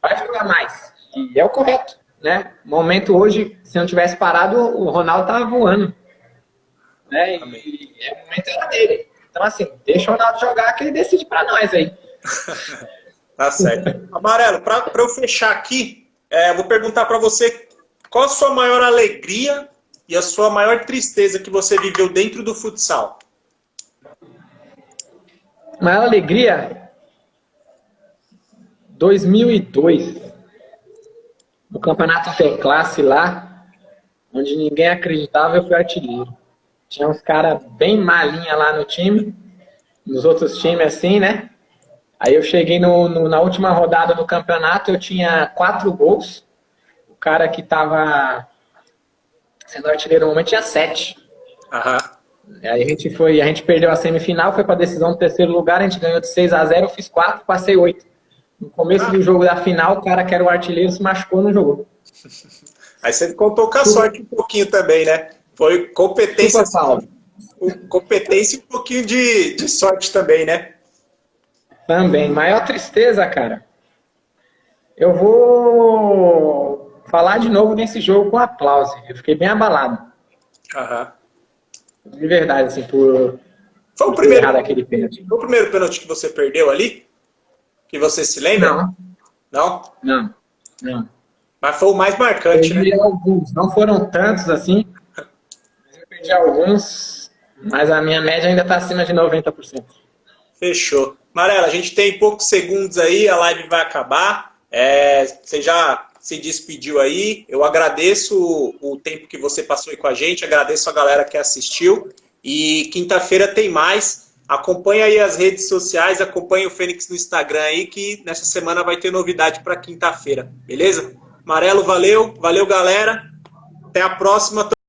vai jogar mais. E é o correto, né? No momento hoje, se não tivesse parado, o Ronaldo tava voando. Né? E o momento era dele. Então, assim, deixa o Ronaldo jogar que ele decide para nós aí. Tá certo. Amarelo, para eu fechar aqui, vou perguntar para você qual a sua maior alegria e a sua maior tristeza que você viveu dentro do futsal? Maior alegria? 2002. No campeonato Interclasse lá, onde ninguém acreditava, eu fui artilheiro. Tinha uns caras bem malinha lá no time, nos outros times assim, né? Aí eu cheguei na última rodada do campeonato, eu tinha 4 gols. O cara que tava sendo artilheiro no momento tinha 7. Aham. Aí a gente perdeu a semifinal, foi pra decisão do 3º lugar, a gente ganhou de 6-0, eu fiz 4, passei 8. No começo do jogo da final, o cara que era o artilheiro se machucou no jogo. Aí você contou com a sorte um pouquinho também, né? Foi competência, competência e um pouquinho de sorte também, né? Também. Maior tristeza, cara. Eu vou falar de novo nesse jogo com aplauso. Eu fiquei bem abalado. Aham. De verdade, assim, por Foi o primeiro, daquele pênalti. foi o primeiro pênalti que você perdeu ali? Que você se lembra? Não. Não? Não. Não. Mas foi o mais marcante, Perdi né? alguns. Não foram tantos assim. Mas eu perdi alguns. Mas a minha média ainda está acima de 90%. Fechou. Marela, a gente tem poucos segundos aí, a live vai acabar. Você já se despediu aí. Eu agradeço o tempo que você passou aí com a gente, agradeço a galera que assistiu. E quinta-feira tem mais. Acompanha aí as redes sociais, acompanha o Fênix no Instagram aí, que nessa semana vai ter novidade para quinta-feira, beleza? Amarelo, valeu, valeu galera. Até a próxima.